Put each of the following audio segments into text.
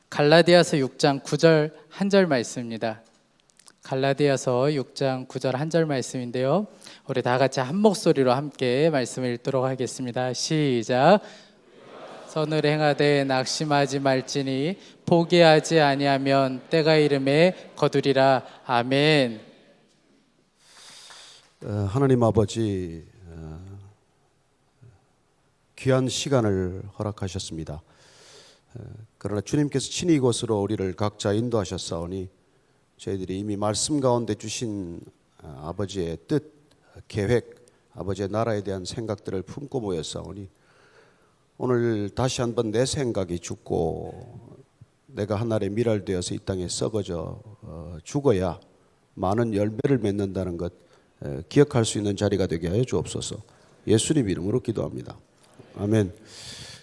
갈라디아서 6장 9절 한 절 말씀입니다. 갈라디아서 6장 9절 한 절 말씀인데요. 우리 다 같이 한 목소리로 함께 말씀을 읽도록 하겠습니다. 시작. 선을 행하되 낙심하지 말지니 포기하지 아니하면 때가 이름에 거두리라. 아멘. 하나님 아버지, 귀한 시간을 허락하셨습니다. 그러나 주님께서 친히 이곳으로 우리를 각자 인도하셨사오니 저희들이 이미 말씀 가운데 주신 아버지의 뜻, 계획, 아버지의 나라에 대한 생각들을 품고 모였사오니 오늘 다시 한번 내 생각이 죽고 내가 하늘에 미랄되어서 이 땅에 썩어져 죽어야 많은 열매를 맺는다는 것 기억할 수 있는 자리가 되게 하여 주옵소서. 예수님 이름으로 기도합니다. 아멘.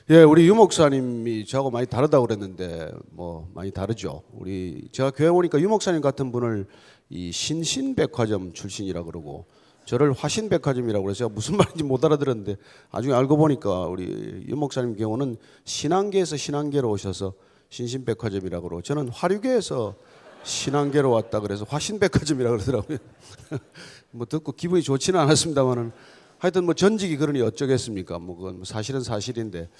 예, 우리 유 목사님이 저하고 많이 다르다고 그랬는데 뭐 많이 다르죠. 제가 교회 오니까 유 목사님 같은 분을 이 신신백화점 출신이라 그러고 저를 화신백화점이라고 그래서 제가 무슨 말인지 못 알아들었는데 나중에 알고 보니까 우리 유 목사님 경우는 신앙계에서 신앙계로 오셔서 신신백화점이라고 그러고 저는 화류계에서 신앙계로 왔다 그래서 화신백화점이라고 그러더라고요. 뭐 듣고 기분이 좋지는 않았습니다만은 하여튼 뭐 전직이 그러니 어쩌겠습니까? 뭐 그건 사실은 사실인데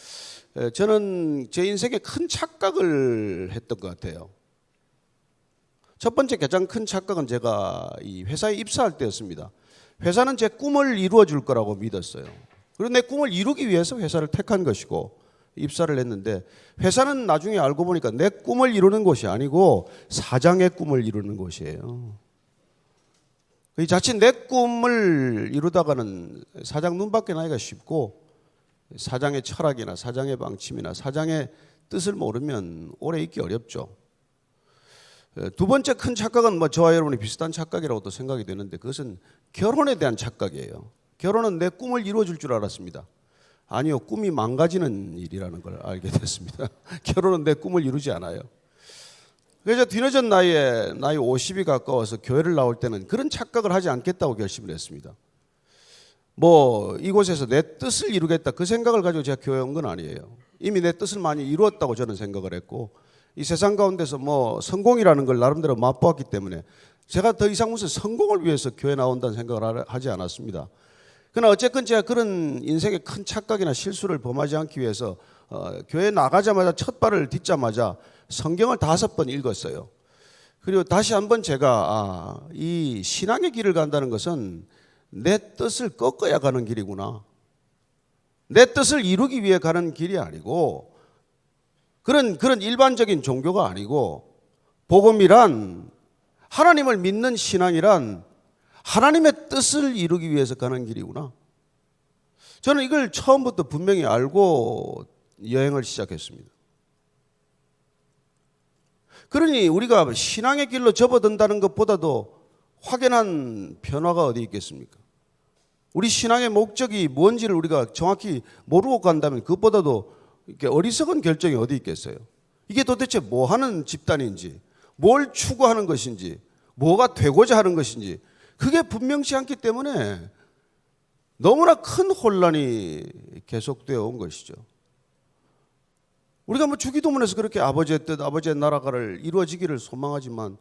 저는 제 인생에 큰 착각을 했던 것 같아요. 첫 번째 가장 큰 착각은 제가 이 회사에 입사할 때였습니다. 회사는 제 꿈을 이루어 줄 거라고 믿었어요. 그리고 내 꿈을 이루기 위해서 회사를 택한 것이고 입사를 했는데 회사는 나중에 알고 보니까 내 꿈을 이루는 곳이 아니고 사장의 꿈을 이루는 곳이에요. 자칫 내 꿈을 이루다가는 사장 눈밖에 나기가 쉽고 사장의 철학이나 사장의 방침이나 사장의 뜻을 모르면 오래 있기 어렵죠. 두 번째 큰 착각은 뭐 저와 여러분이 비슷한 착각이라고도 생각이 되는데 그것은 결혼에 대한 착각이에요. 결혼은 내 꿈을 이루어줄 줄 알았습니다. 아니요, 꿈이 망가지는 일이라는 걸 알게 됐습니다. 결혼은 내 꿈을 이루지 않아요. 그래서 뒤늦은 나이 50이 가까워서 교회를 나올 때는 그런 착각을 하지 않겠다고 결심을 했습니다. 뭐 이곳에서 내 뜻을 이루겠다 그 생각을 가지고 제가 교회 온 건 아니에요. 이미 내 뜻을 많이 이루었다고 저는 생각을 했고 이 세상 가운데서 뭐 성공이라는 걸 나름대로 맛보았기 때문에 제가 더 이상 무슨 성공을 위해서 교회 나온다는 생각을 하지 않았습니다. 그러나 어쨌건 제가 그런 인생의 큰 착각이나 실수를 범하지 않기 위해서 교회 나가자마자 첫 발을 딛자마자 성경을 5번 읽었어요. 그리고 다시 한번 제가 이 신앙의 길을 간다는 것은 내 뜻을 꺾어야 가는 길이구나. 내 뜻을 이루기 위해 가는 길이 아니고 그런 일반적인 종교가 아니고 복음이란 하나님을 믿는 신앙이란 하나님의 뜻을 이루기 위해서 가는 길이구나. 저는 이걸 처음부터 분명히 알고 여행을 시작했습니다. 그러니 우리가 신앙의 길로 접어든다는 것보다도 확연한 변화가 어디 있겠습니까? 우리 신앙의 목적이 뭔지를 우리가 정확히 모르고 간다면 그것보다도 이렇게 어리석은 결정이 어디 있겠어요? 이게 도대체 뭐 하는 집단인지, 뭘 추구하는 것인지, 뭐가 되고자 하는 것인지 그게 분명치 않기 때문에 너무나 큰 혼란이 계속되어 온 것이죠. 우리가 뭐 주기도문에서 그렇게 아버지의 뜻, 아버지의 나라가를 이루어지기를 소망하지만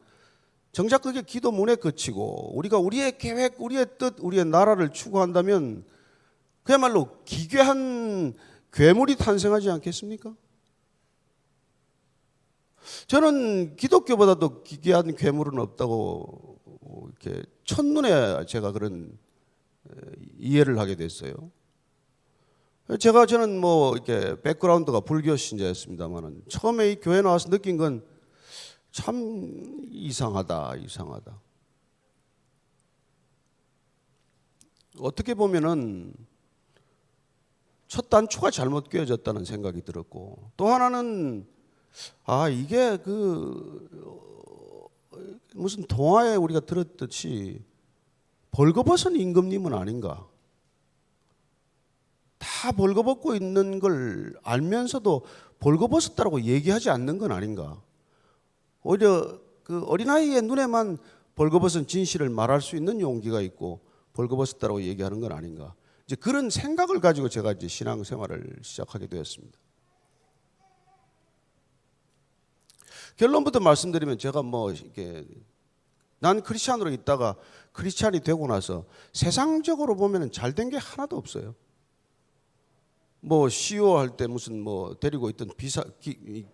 정작 그게 기도문에 그치고 우리가 우리의 계획, 우리의 뜻, 우리의 나라를 추구한다면 그야말로 기괴한 괴물이 탄생하지 않겠습니까? 저는 기독교보다도 기괴한 괴물은 없다고 이렇게 첫눈에 제가 그런 이해를 하게 됐어요. 저는 뭐 이렇게 백그라운드가 불교 신자였습니다만은 처음에 이 교회 나와서 느낀 건 참 이상하다. 어떻게 보면은 첫 단추가 잘못 끼워졌다는 생각이 들었고 또 하나는 이게 무슨 동화에 우리가 들었듯이 벌거벗은 임금님은 아닌가. 다 벌거벗고 있는 걸 알면서도 벌거벗었다고 얘기하지 않는 건 아닌가. 오히려 그 어린아이의 눈에만 벌거벗은 진실을 말할 수 있는 용기가 있고 벌거벗었다고 얘기하는 건 아닌가. 이제 그런 생각을 가지고 제가 이제 신앙생활을 시작하게 되었습니다. 결론부터 말씀드리면 제가 뭐 이렇게 난 크리스찬으로 있다가 크리스찬이 되고 나서 세상적으로 보면 잘 된 게 하나도 없어요. 뭐 CEO 할 때 무슨 뭐 데리고 있던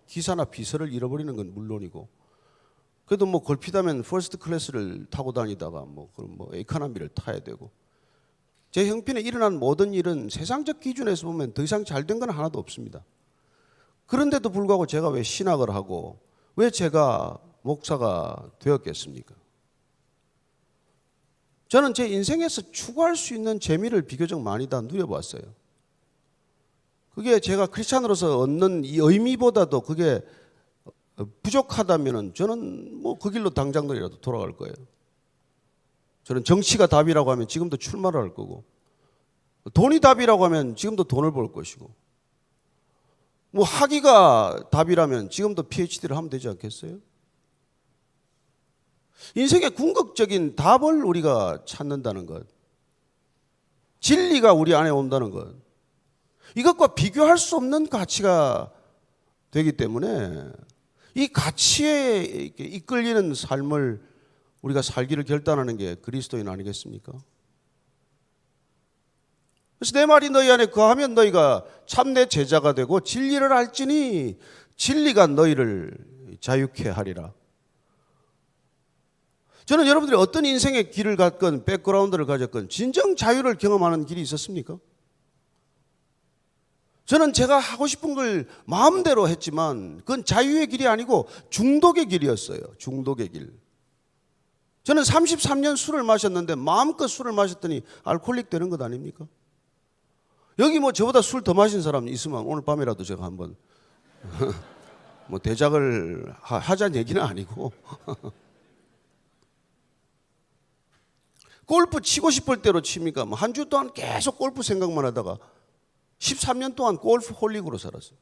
기사나 비서를 잃어버리는 건 물론이고, 그래도 뭐 걸핏하면 퍼스트 클래스를 타고 다니다가 뭐 에코노미를 타야 되고, 제 형편에 일어난 모든 일은 세상적 기준에서 보면 더 이상 잘 된 건 하나도 없습니다. 그런데도 불구하고 제가 왜 신학을 하고 왜 제가 목사가 되었겠습니까? 저는 제 인생에서 추구할 수 있는 재미를 비교적 많이 다 누려봤어요. 그게 제가 크리스찬으로서 얻는 이 의미보다도 그게 부족하다면 저는 뭐 그 길로 당장이라도 돌아갈 거예요. 저는 정치가 답이라고 하면 지금도 출마를 할 거고, 돈이 답이라고 하면 지금도 돈을 벌 것이고, 뭐 학위가 답이라면 지금도 PhD를 하면 되지 않겠어요? 인생의 궁극적인 답을 우리가 찾는다는 것, 진리가 우리 안에 온다는 것, 이것과 비교할 수 없는 가치가 되기 때문에 이 가치에 이끌리는 삶을 우리가 살기를 결단하는 게 그리스도인 아니겠습니까? 그래서 내 말이 너희 안에 거하면 너희가 참내 제자가 되고 진리를 알지니 진리가 너희를 자유케 하리라. 저는 여러분들이 어떤 인생의 길을 갔건 백그라운드를 가졌건 진정 자유를 경험하는 길이 있었습니까? 저는 제가 하고 싶은 걸 마음대로 했지만 그건 자유의 길이 아니고 중독의 길이었어요. 중독의 길. 저는 33년 술을 마셨는데 마음껏 술을 마셨더니 알코올릭 되는 것 아닙니까? 여기 뭐 저보다 술 더 마신 사람 있으면 오늘 밤이라도 제가 한번 뭐 대작을 하자는 얘기는 아니고 골프 치고 싶을 대로 칩니까? 뭐 한 주 동안 계속 골프 생각만 하다가 13년 동안 골프 홀릭으로 살았어요.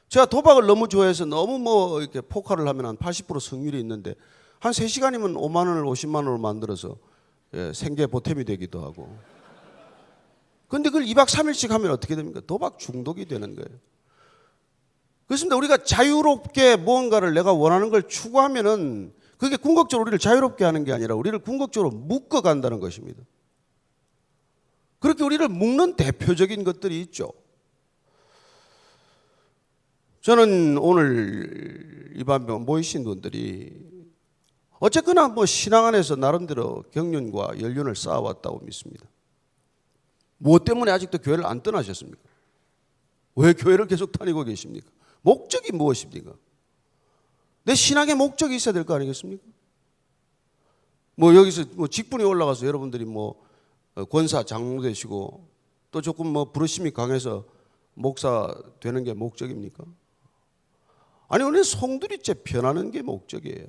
제가 도박을 너무 좋아해서 너무 뭐 이렇게 포커를 하면 한 80% 승률이 있는데 한 3시간이면 5만 원을 50만 원으로 만들어서 생계 보탬이 되기도 하고. 그런데 그걸 2박 3일씩 하면 어떻게 됩니까? 도박 중독이 되는 거예요. 그렇습니다. 우리가 자유롭게 무언가를 내가 원하는 걸 추구하면은 그게 궁극적으로 우리를 자유롭게 하는 게 아니라 우리를 궁극적으로 묶어간다는 것입니다. 그렇게 우리를 묶는 대표적인 것들이 있죠. 저는 오늘 이 밤에 모이신 분들이 어쨌거나 뭐 신앙 안에서 나름대로 경륜과 연륜을 쌓아왔다고 믿습니다. 무엇 때문에 아직도 교회를 안 떠나셨습니까? 왜 교회를 계속 다니고 계십니까? 목적이 무엇입니까? 내 신앙의 목적이 있어야 될 거 아니겠습니까? 뭐 여기서 뭐 직분이 올라가서 여러분들이 뭐 권사 장로 되시고 또 조금 뭐 부르심이 강해서 목사 되는 게 목적입니까? 아니 우리는 송두리째 변하는 게 목적이에요.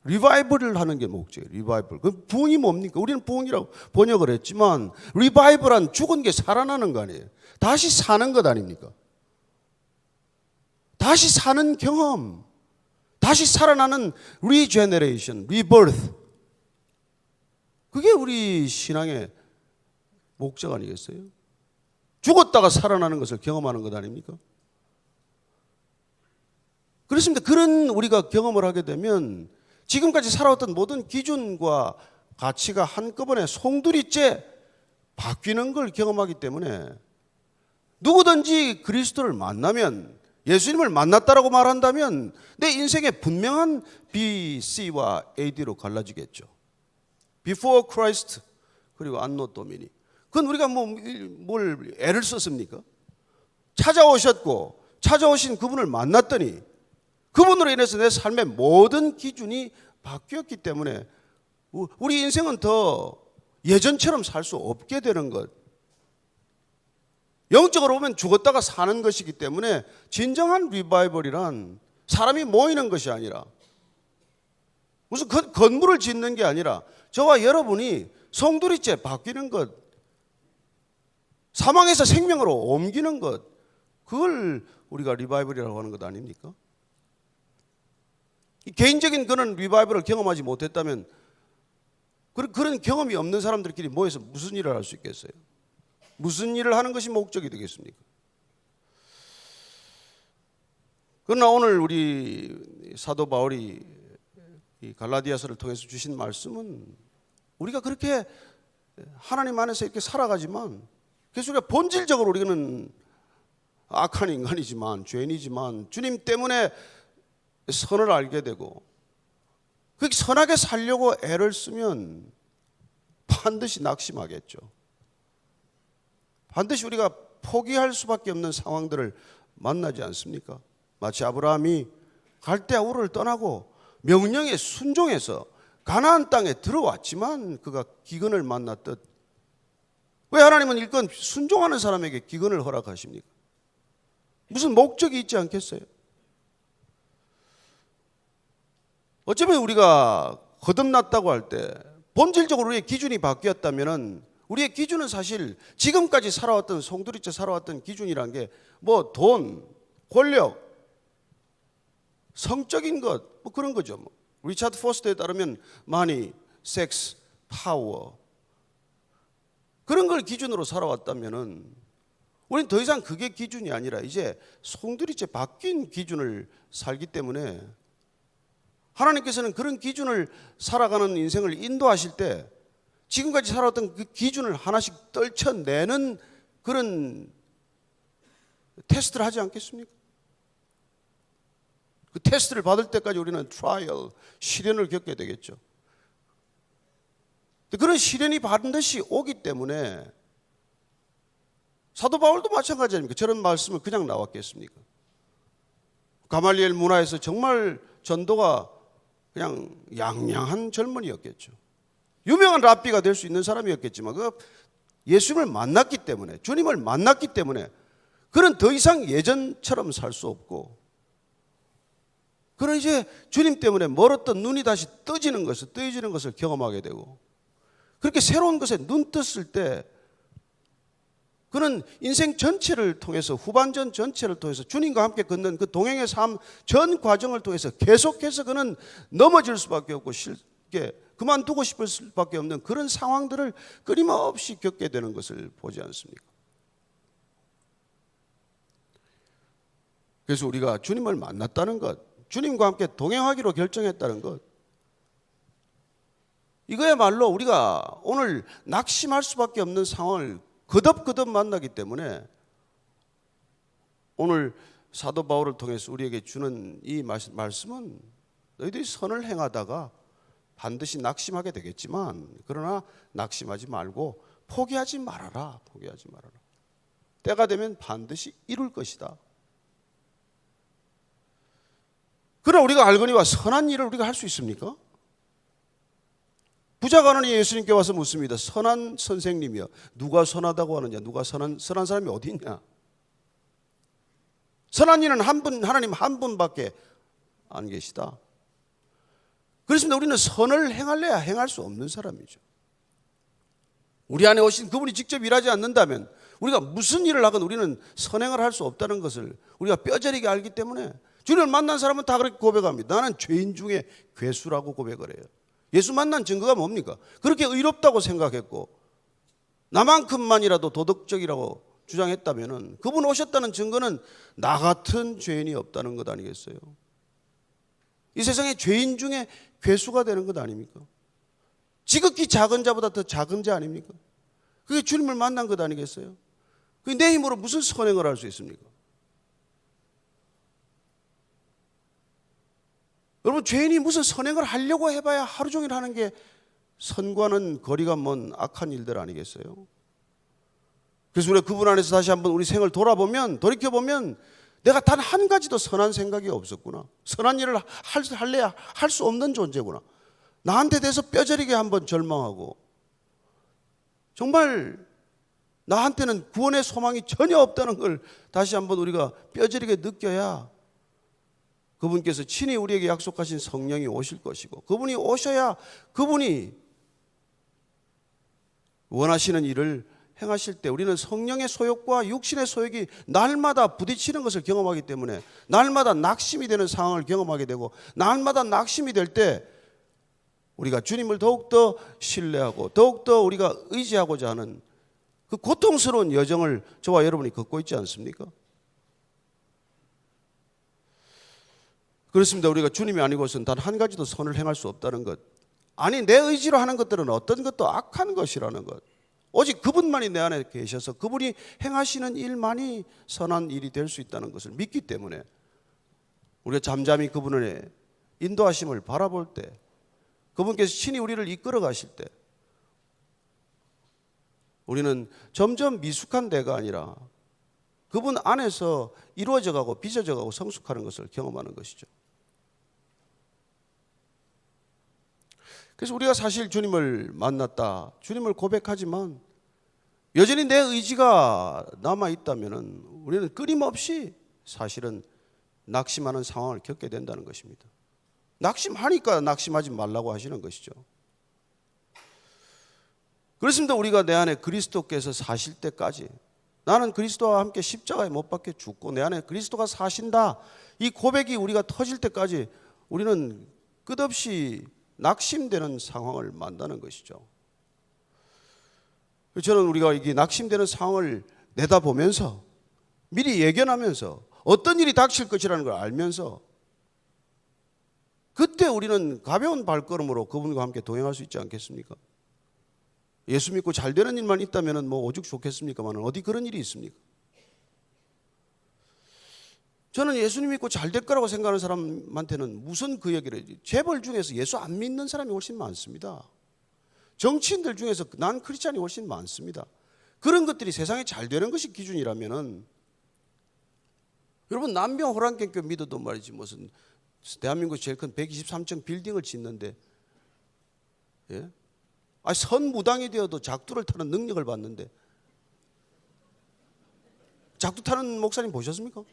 리바이벌을 하는 게 목적이에요. 리바이벌. 그 부흥이 뭡니까? 우리는 부흥이라고 번역을 했지만 리바이벌한 죽은 게 살아나는 거 아니에요. 다시 사는 것 아닙니까? 다시 사는 경험, 다시 살아나는 리제너레이션, 리버스. 그게 우리 신앙의 목적 아니겠어요? 죽었다가 살아나는 것을 경험하는 것 아닙니까? 그렇습니다. 그런 우리가 경험을 하게 되면 지금까지 살아왔던 모든 기준과 가치가 한꺼번에 송두리째 바뀌는 걸 경험하기 때문에 누구든지 그리스도를 만나면, 예수님을 만났다라고 말한다면 내 인생의 분명한 B, C와 AD로 갈라지겠죠. Before Christ 그리고 Anno Domini. 그건 우리가 뭘 애를 썼습니까? 찾아오셨고 찾아오신 그분을 만났더니 그분으로 인해서 내 삶의 모든 기준이 바뀌었기 때문에 우리 인생은 더 예전처럼 살 수 없게 되는 것. 영적으로 보면 죽었다가 사는 것이기 때문에 진정한 리바이벌이란 사람이 모이는 것이 아니라 무슨 건물을 짓는 게 아니라 저와 여러분이 송두리째 바뀌는 것, 사망에서 생명으로 옮기는 것, 그걸 우리가 리바이벌이라고 하는 것 아닙니까? 개인적인 그런 리바이벌을 경험하지 못했다면 그런 경험이 없는 사람들끼리 모여서 무슨 일을 할 수 있겠어요? 무슨 일을 하는 것이 목적이 되겠습니까? 그러나 오늘 우리 사도 바울이 이 갈라디아서를 통해서 주신 말씀은 우리가 그렇게 하나님 안에서 이렇게 살아가지만, 그래서 우리가 본질적으로 우리는 악한 인간이지만, 죄인이지만 주님 때문에 선을 알게 되고 그렇게 선하게 살려고 애를 쓰면 반드시 낙심하겠죠. 반드시 우리가 포기할 수밖에 없는 상황들을 만나지 않습니까? 마치 아브라함이 갈대아 우르를 떠나고 명령에 순종해서 가나안 땅에 들어왔지만 그가 기근을 만났듯, 왜 하나님은 일건 순종하는 사람에게 기근을 허락하십니까? 무슨 목적이 있지 않겠어요? 어쩌면 우리가 거듭났다고 할 때 본질적으로 우리의 기준이 바뀌었다면, 우리의 기준은 사실 지금까지 살아왔던, 송두리째 살아왔던 기준이란 게 뭐 돈, 권력, 성적인 것, 뭐 그런 거죠. 뭐. 리차드 포스터에 따르면 money, sex, power, 그런 걸 기준으로 살아왔다면 우리는 더 이상 그게 기준이 아니라 이제 송두리째 바뀐 기준을 살기 때문에, 하나님께서는 그런 기준을 살아가는 인생을 인도하실 때 지금까지 살아왔던 그 기준을 하나씩 떨쳐내는 그런 테스트를 하지 않겠습니까? 그 테스트를 받을 때까지 우리는 트라이얼, 시련을 겪게 되겠죠. 그런 시련이 반드시 오기 때문에, 사도 바울도 마찬가지 아닙니까? 저런 말씀을 그냥 나왔겠습니까? 가말리엘 문화에서 정말 전도가 그냥 양양한 젊은이였겠죠. 유명한 랍비가 될 수 있는 사람이었겠지만 그 예수님을 만났기 때문에, 주님을 만났기 때문에 그는 더 이상 예전처럼 살 수 없고, 그는 이제 주님 때문에 멀었던 눈이 다시 떠지는 것을 경험하게 되고, 그렇게 새로운 것에 눈 떴을 때 그는 인생 전체를 통해서, 후반전 전체를 통해서 주님과 함께 걷는 그 동행의 삶 전 과정을 통해서 계속해서 그는 넘어질 수밖에 없고 쉽게 그만두고 싶을 수밖에 없는 그런 상황들을 끊임없이 겪게 되는 것을 보지 않습니까? 그래서 우리가 주님을 만났다는 것, 주님과 함께 동행하기로 결정했다는 것, 이거야말로 우리가 오늘 낙심할 수밖에 없는 상황을 거듭 만나기 때문에 오늘 사도 바울을 통해서 우리에게 주는 이 말씀은, 너희들이 선을 행하다가 반드시 낙심하게 되겠지만 그러나 낙심하지 말고 포기하지 말아라. 때가 되면 반드시 이룰 것이다. 그러나 우리가 알거니와 선한 일을 우리가 할 수 있습니까? 부자 가난이 예수님께 와서 묻습니다. 선한 선생님이여, 누가 선하다고 하느냐? 누가 선한 사람이 어디 있냐? 선한 이는 한 분, 하나님 한 분밖에 안 계시다. 그렇습니다. 우리는 선을 행할래야 행할 수 없는 사람이죠. 우리 안에 오신 그분이 직접 일하지 않는다면 우리가 무슨 일을 하건 우리는 선행을 할 수 없다는 것을 우리가 뼈저리게 알기 때문에, 주님을 만난 사람은 다 그렇게 고백합니다. 나는 죄인 중에 괴수라고 고백을 해요. 예수 만난 증거가 뭡니까? 그렇게 의롭다고 생각했고 나만큼만이라도 도덕적이라고 주장했다면 그분 오셨다는 증거는 나 같은 죄인이 없다는 것 아니겠어요? 이 세상에 죄인 중에 괴수가 되는 것 아닙니까? 지극히 작은 자보다 더 작은 자 아닙니까? 그게 주님을 만난 것 아니겠어요? 그게 내 힘으로 무슨 선행을 할 수 있습니까? 여러분, 죄인이 무슨 선행을 하려고 해봐야 하루 종일 하는 게 선과는 거리가 먼 악한 일들 아니겠어요? 그래서 우리가 그분 안에서 다시 한번 우리 생을 돌이켜보면 내가 단 한 가지도 선한 생각이 없었구나. 선한 일을 할래야 할 수 없는 존재구나. 나한테 대해서 뼈저리게 한번 절망하고, 정말 나한테는 구원의 소망이 전혀 없다는 걸 다시 한번 우리가 뼈저리게 느껴야 그분께서 친히 우리에게 약속하신 성령이 오실 것이고, 그분이 오셔야 그분이 원하시는 일을 행하실 때 우리는 성령의 소욕과 육신의 소욕이 날마다 부딪히는 것을 경험하기 때문에 날마다 낙심이 되는 상황을 경험하게 되고, 날마다 낙심이 될 때 우리가 주님을 더욱더 신뢰하고 더욱더 우리가 의지하고자 하는 그 고통스러운 여정을 저와 여러분이 걷고 있지 않습니까? 그렇습니다. 우리가 주님이 아니고서는 단 한 가지도 선을 행할 수 없다는 것. 아니 내 의지로 하는 것들은 어떤 것도 악한 것이라는 것. 오직 그분만이 내 안에 계셔서 그분이 행하시는 일만이 선한 일이 될 수 있다는 것을 믿기 때문에 우리가 잠잠히 그분의 인도하심을 바라볼 때, 그분께서 친히 우리를 이끌어 가실 때 우리는 점점 미숙한 데가 아니라 그분 안에서 이루어져 가고 빚어져 가고 성숙하는 것을 경험하는 것이죠. 그래서 우리가 사실 주님을 만났다, 주님을 고백하지만 여전히 내 의지가 남아있다면 우리는 끊임없이 사실은 낙심하는 상황을 겪게 된다는 것입니다. 낙심하니까 낙심하지 말라고 하시는 것이죠. 그렇습니다. 우리가 내 안에 그리스도께서 사실 때까지, 나는 그리스도와 함께 십자가에 못 박혀 죽고 내 안에 그리스도가 사신다, 이 고백이 우리가 터질 때까지 우리는 끝없이 낙심되는 상황을 만나는 것이죠. 저는 우리가 이게 낙심되는 상황을 내다보면서 미리 예견하면서 어떤 일이 닥칠 것이라는 걸 알면서 그때 우리는 가벼운 발걸음으로 그분과 함께 동행할 수 있지 않겠습니까? 예수 믿고 잘 되는 일만 있다면 뭐 오죽 좋겠습니까만 어디 그런 일이 있습니까? 저는 예수님 믿고 잘 될 거라고 생각하는 사람한테는 무슨 그 얘기를 해요? 재벌 중에서 예수 안 믿는 사람이 훨씬 많습니다. 정치인들 중에서 난 크리스찬이 훨씬 많습니다. 그런 것들이 세상에 잘 되는 것이 기준이라면은, 여러분 남병 호랑객교 믿어도 말이지 무슨 대한민국 제일 큰 123층 빌딩을 짓는데, 예? 선무당이 되어도 작두를 타는 능력을 받는데, 작두 타는 목사님 보셨습니까?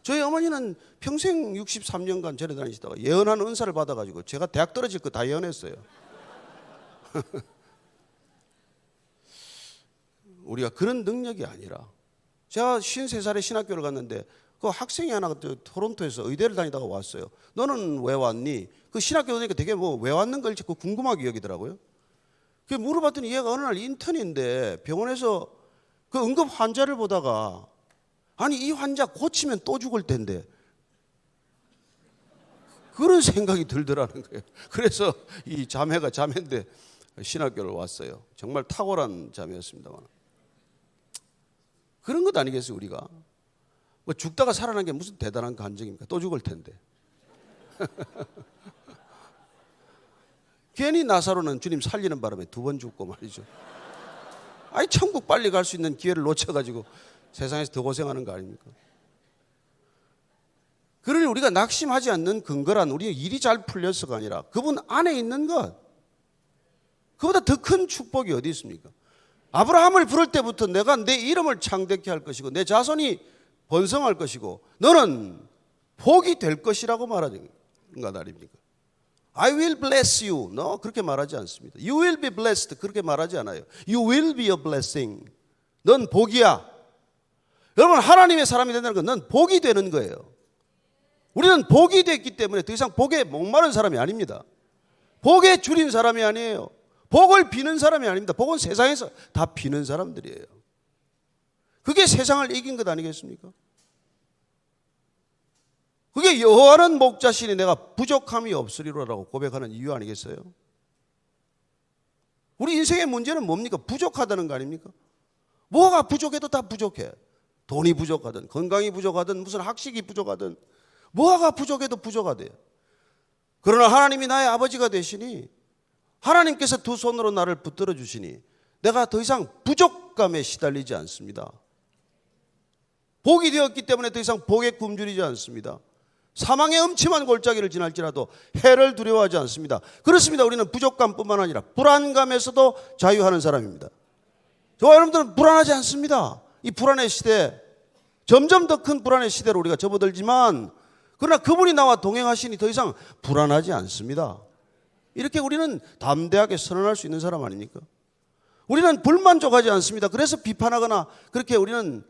저희 어머니는 평생 63년간 절에 다니시다가 예언하는 은사를 받아가지고 제가 대학 떨어질 거 다 예언했어요. 우리가 그런 능력이 아니라, 제가 53살에 신학교를 갔는데 그 학생이 하나 토론토에서 의대를 다니다가 왔어요. 너는 왜 왔니? 그 신학교 다니까 되게 뭐 왜 왔는 걸 궁금하게 여기더라고요. 그 물어봤더니 얘가 어느 날 인턴인데 병원에서 그 응급 환자를 보다가, 아니 이 환자 고치면 또 죽을 텐데, 그런 생각이 들더라는 거예요. 그래서 이 자매가 자매인데 신학교를 왔어요. 정말 탁월한 자매였습니다만, 그런 것 아니겠어요? 우리가 뭐 죽다가 살아난 게 무슨 대단한 간증입니까? 또 죽을 텐데. 괜히 나사로는 주님 살리는 바람에 2번 죽고 말이죠. 아니 천국 빨리 갈 수 있는 기회를 놓쳐가지고 세상에서 더 고생하는 거 아닙니까? 그러니 우리가 낙심하지 않는 근거란 우리의 일이 잘 풀려서가 아니라 그분 안에 있는 것, 그보다 더 큰 축복이 어디 있습니까? 아브라함을 부를 때부터 내가 내 이름을 창대케 할 것이고 내 자손이 번성할 것이고 너는 복이 될 것이라고 말하는 것 아닙니까? I will bless you. No, 그렇게 말하지 않습니다. You will be blessed. 그렇게 말하지 않아요. You will be a blessing. 넌 복이야. 여러분, 하나님의 사람이 된다는 건 넌 복이 되는 거예요. 우리는 복이 됐기 때문에 더 이상 복에 목마른 사람이 아닙니다. 복에 줄인 사람이 아니에요. 복을 비는 사람이 아닙니다. 복은 세상에서 다 비는 사람들이에요. 그게 세상을 이긴 것 아니겠습니까? 그게 여호와는 목자시니 내가 부족함이 없으리로라고 고백하는 이유 아니겠어요? 우리 인생의 문제는 뭡니까? 부족하다는 거 아닙니까? 뭐가 부족해도 다 부족해. 돈이 부족하든 건강이 부족하든 무슨 학식이 부족하든 뭐가 부족해도 부족하대요. 그러나 하나님이 나의 아버지가 되시니 하나님께서 두 손으로 나를 붙들어 주시니 내가 더 이상 부족감에 시달리지 않습니다. 복이 되었기 때문에 더 이상 복에 굶주리지 않습니다. 사망의 음침한 골짜기를 지날지라도 해를 두려워하지 않습니다. 그렇습니다. 우리는 부족감뿐만 아니라 불안감에서도 자유하는 사람입니다. 저와 여러분들은 불안하지 않습니다. 이 불안의 시대, 점점 더 큰 불안의 시대로 우리가 접어들지만 그러나 그분이 나와 동행하시니 더 이상 불안하지 않습니다. 이렇게 우리는 담대하게 선언할 수 있는 사람 아닙니까? 우리는 불만족하지 않습니다. 그래서 비판하거나 그렇게 우리는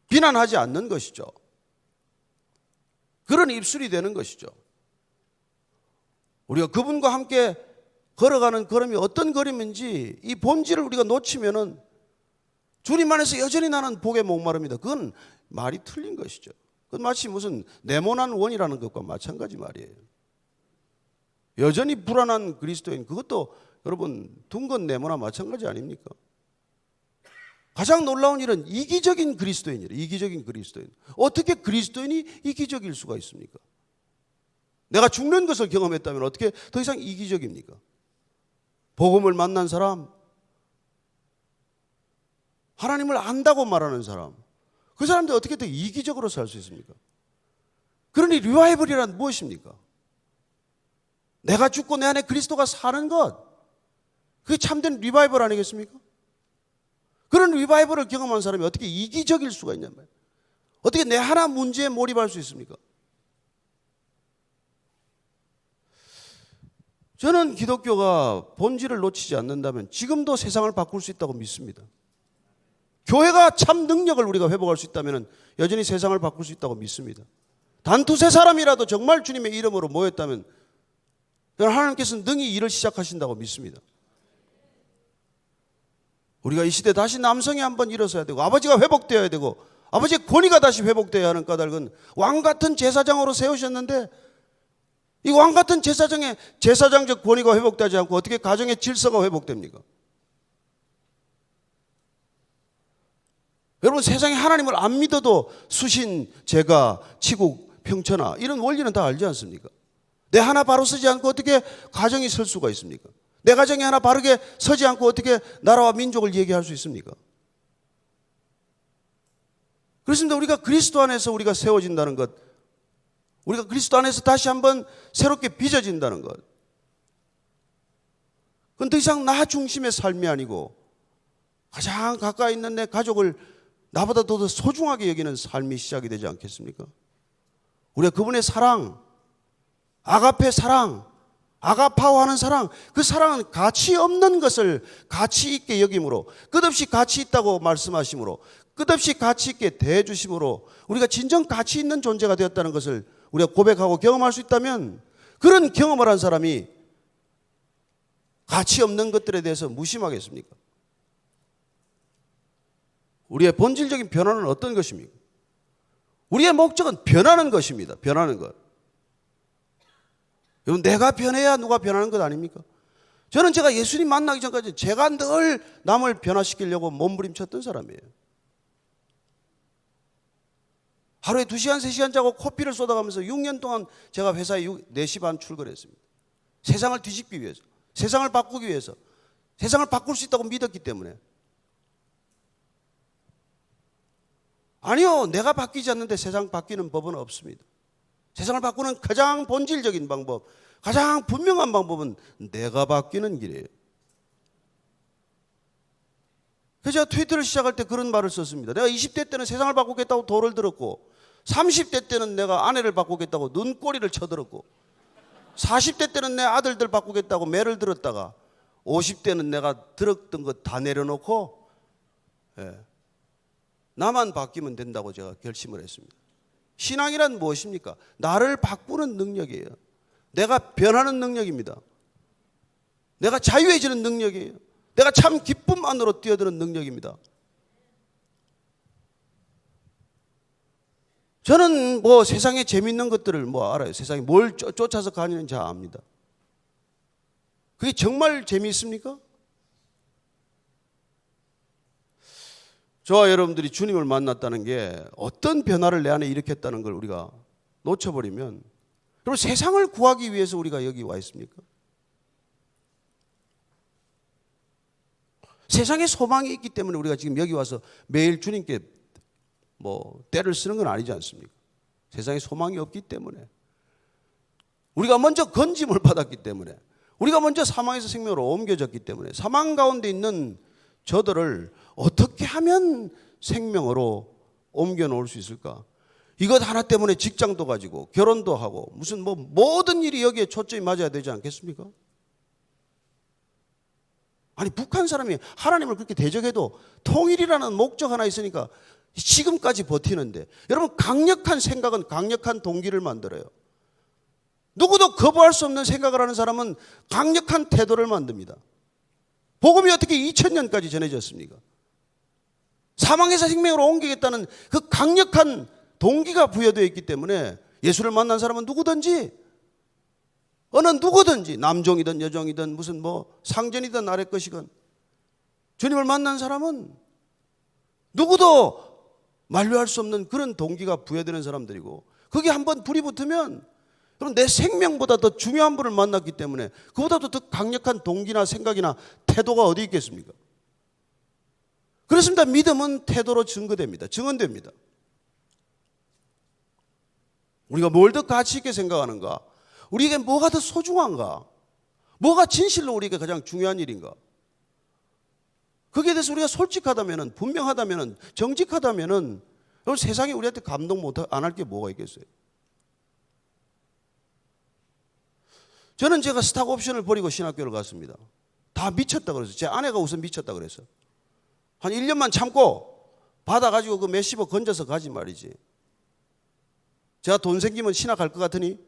비난하지 않는 것이죠. 그런 입술이 되는 것이죠. 우리가 그분과 함께 걸어가는 걸음이 어떤 걸음인지 이 본질을 우리가 놓치면은 주님 안에서 여전히 나는 복에 목마릅니다. 그건 말이 틀린 것이죠. 그건 마치 무슨 네모난 원이라는 것과 마찬가지 말이에요. 여전히 불안한 그리스도인, 그것도 여러분 둥근 네모나 마찬가지 아닙니까? 가장 놀라운 일은 이기적인 그리스도인이래요. 이기적인 그리스도인. 어떻게 그리스도인이 이기적일 수가 있습니까? 내가 죽는 것을 경험했다면 어떻게 더 이상 이기적입니까? 복음을 만난 사람, 하나님을 안다고 말하는 사람, 그 사람들 어떻게 더 이기적으로 살 수 있습니까? 그러니 리바이벌이란 무엇입니까? 내가 죽고 내 안에 그리스도가 사는 것, 그게 참된 리바이벌 아니겠습니까? 그런 리바이벌을 경험한 사람이 어떻게 이기적일 수가 있냔 말이에요. 어떻게 내 하나 문제에 몰입할 수 있습니까? 저는 기독교가 본질을 놓치지 않는다면 지금도 세상을 바꿀 수 있다고 믿습니다. 교회가 참 능력을 우리가 회복할 수 있다면 여전히 세상을 바꿀 수 있다고 믿습니다. 단 두세 사람이라도 정말 주님의 이름으로 모였다면 하나님께서는 능히 일을 시작하신다고 믿습니다. 우리가 이 시대 다시 남성이 한번 일어서야 되고 아버지가 회복되어야 되고 아버지의 권위가 다시 회복되어야 하는 까닭은 왕같은 제사장으로 세우셨는데 이 왕같은 제사장의 제사장적 권위가 회복되지 않고 어떻게 가정의 질서가 회복됩니까? 여러분, 세상에 하나님을 안 믿어도 수신, 제가, 치국, 평천하 이런 원리는 다 알지 않습니까? 내 하나 바로 서지 않고 어떻게 가정이 설 수가 있습니까? 내 가정이 하나 바르게 서지 않고 어떻게 나라와 민족을 얘기할 수 있습니까? 그렇습니다. 우리가 그리스도 안에서 우리가 세워진다는 것, 우리가 그리스도 안에서 다시 한번 새롭게 빚어진다는 것, 그건 더 이상 나 중심의 삶이 아니고 가장 가까이 있는 내 가족을 나보다 더 소중하게 여기는 삶이 시작이 되지 않겠습니까? 우리가 그분의 사랑, 아가페 사랑, 아가파오하는 사랑, 그 사랑은 가치 없는 것을 가치 있게 여김으로, 끝없이 가치 있다고 말씀하심으로, 끝없이 가치 있게 대해주심으로 우리가 진정 가치 있는 존재가 되었다는 것을 우리가 고백하고 경험할 수 있다면, 그런 경험을 한 사람이 가치 없는 것들에 대해서 무심하겠습니까? 우리의 본질적인 변화는 어떤 것입니까? 우리의 목적은 변하는 것입니다. 변하는 것. 여러분, 내가 변해야 누가 변하는 것 아닙니까? 저는 제가 예수님 만나기 전까지 제가 늘 남을 변화시키려고 몸부림쳤던 사람이에요. 하루에 2시간, 3시간 자고 코피를 쏟아가면서 6년 동안 제가 회사에 4시 반 출근했습니다. 세상을 뒤집기 위해서, 세상을 바꾸기 위해서, 세상을 바꿀 수 있다고 믿었기 때문에. 아니요, 내가 바뀌지 않는데 세상 바뀌는 법은 없습니다. 세상을 바꾸는 가장 본질적인 방법, 가장 분명한 방법은 내가 바뀌는 길이에요. 그래서 제가 트위터를 시작할 때 그런 말을 썼습니다. 내가 20대 때는 세상을 바꾸겠다고 도를 들었고, 30대 때는 내가 아내를 바꾸겠다고 눈꼬리를 쳐들었고, 40대 때는 내 아들들 바꾸겠다고 매를 들었다가, 50대는 내가 들었던 것 다 내려놓고 나만 바뀌면 된다고 제가 결심을 했습니다. 신앙이란 무엇입니까? 나를 바꾸는 능력이에요. 내가 변하는 능력입니다. 내가 자유해지는 능력이에요. 내가 참 기쁨 안으로 뛰어드는 능력입니다. 저는 세상에 재밌는 것들을 알아요. 세상에 뭘 쫓아서 가는지 압니다. 그게 정말 재미있습니까? 저와 여러분들이 주님을 만났다는 게 어떤 변화를 내 안에 일으켰다는 걸 우리가 놓쳐버리면, 그럼 세상을 구하기 위해서 우리가 여기 와 있습니까? 세상에 소망이 있기 때문에 우리가 지금 여기 와서 매일 주님께 때를 쓰는 건 아니지 않습니까? 세상에 소망이 없기 때문에, 우리가 먼저 건짐을 받았기 때문에, 우리가 먼저 사망에서 생명으로 옮겨졌기 때문에, 사망 가운데 있는 저들을 어떻게 하면 생명으로 옮겨 놓을 수 있을까? 이것 하나 때문에 직장도 가지고 결혼도 하고 무슨 모든 일이 여기에 초점이 맞아야 되지 않겠습니까? 아니, 북한 사람이 하나님을 그렇게 대적해도 통일이라는 목적 하나 있으니까 지금까지 버티는데, 여러분, 강력한 생각은 강력한 동기를 만들어요. 누구도 거부할 수 없는 생각을 하는 사람은 강력한 태도를 만듭니다. 복음이 어떻게 2000년까지 전해졌습니까? 사망에서 생명으로 옮기겠다는 그 강력한 동기가 부여되어 있기 때문에 예수를 만난 사람은 누구든지, 어느 누구든지, 남종이든 여종이든 무슨 뭐 상전이든 아래 것이건, 주님을 만난 사람은 누구도 만류할 수 없는 그런 동기가 부여되는 사람들이고, 거기 한번 불이 붙으면 그럼 내 생명보다 더 중요한 분을 만났기 때문에 그보다도 더 강력한 동기나 생각이나 태도가 어디 있겠습니까? 그렇습니다. 믿음은 태도로 증거됩니다. 증언됩니다. 우리가 뭘 더 가치 있게 생각하는가? 우리에게 뭐가 더 소중한가? 뭐가 진실로 우리에게 가장 중요한 일인가? 거기에 대해서 우리가 솔직하다면, 분명하다면, 정직하다면 그럼 세상이 우리한테 감동 안 할 게 뭐가 있겠어요? 저는 제가 스탁 옵션을 버리고 신학교를 갔습니다. 다 미쳤다 그랬어요. 제 아내가 우선 미쳤다 그랬어요. 한 1년만 참고 받아가지고 그 몇십억 건져서 가지 말이지. 제가 돈 생기면 신학할 것 같으니?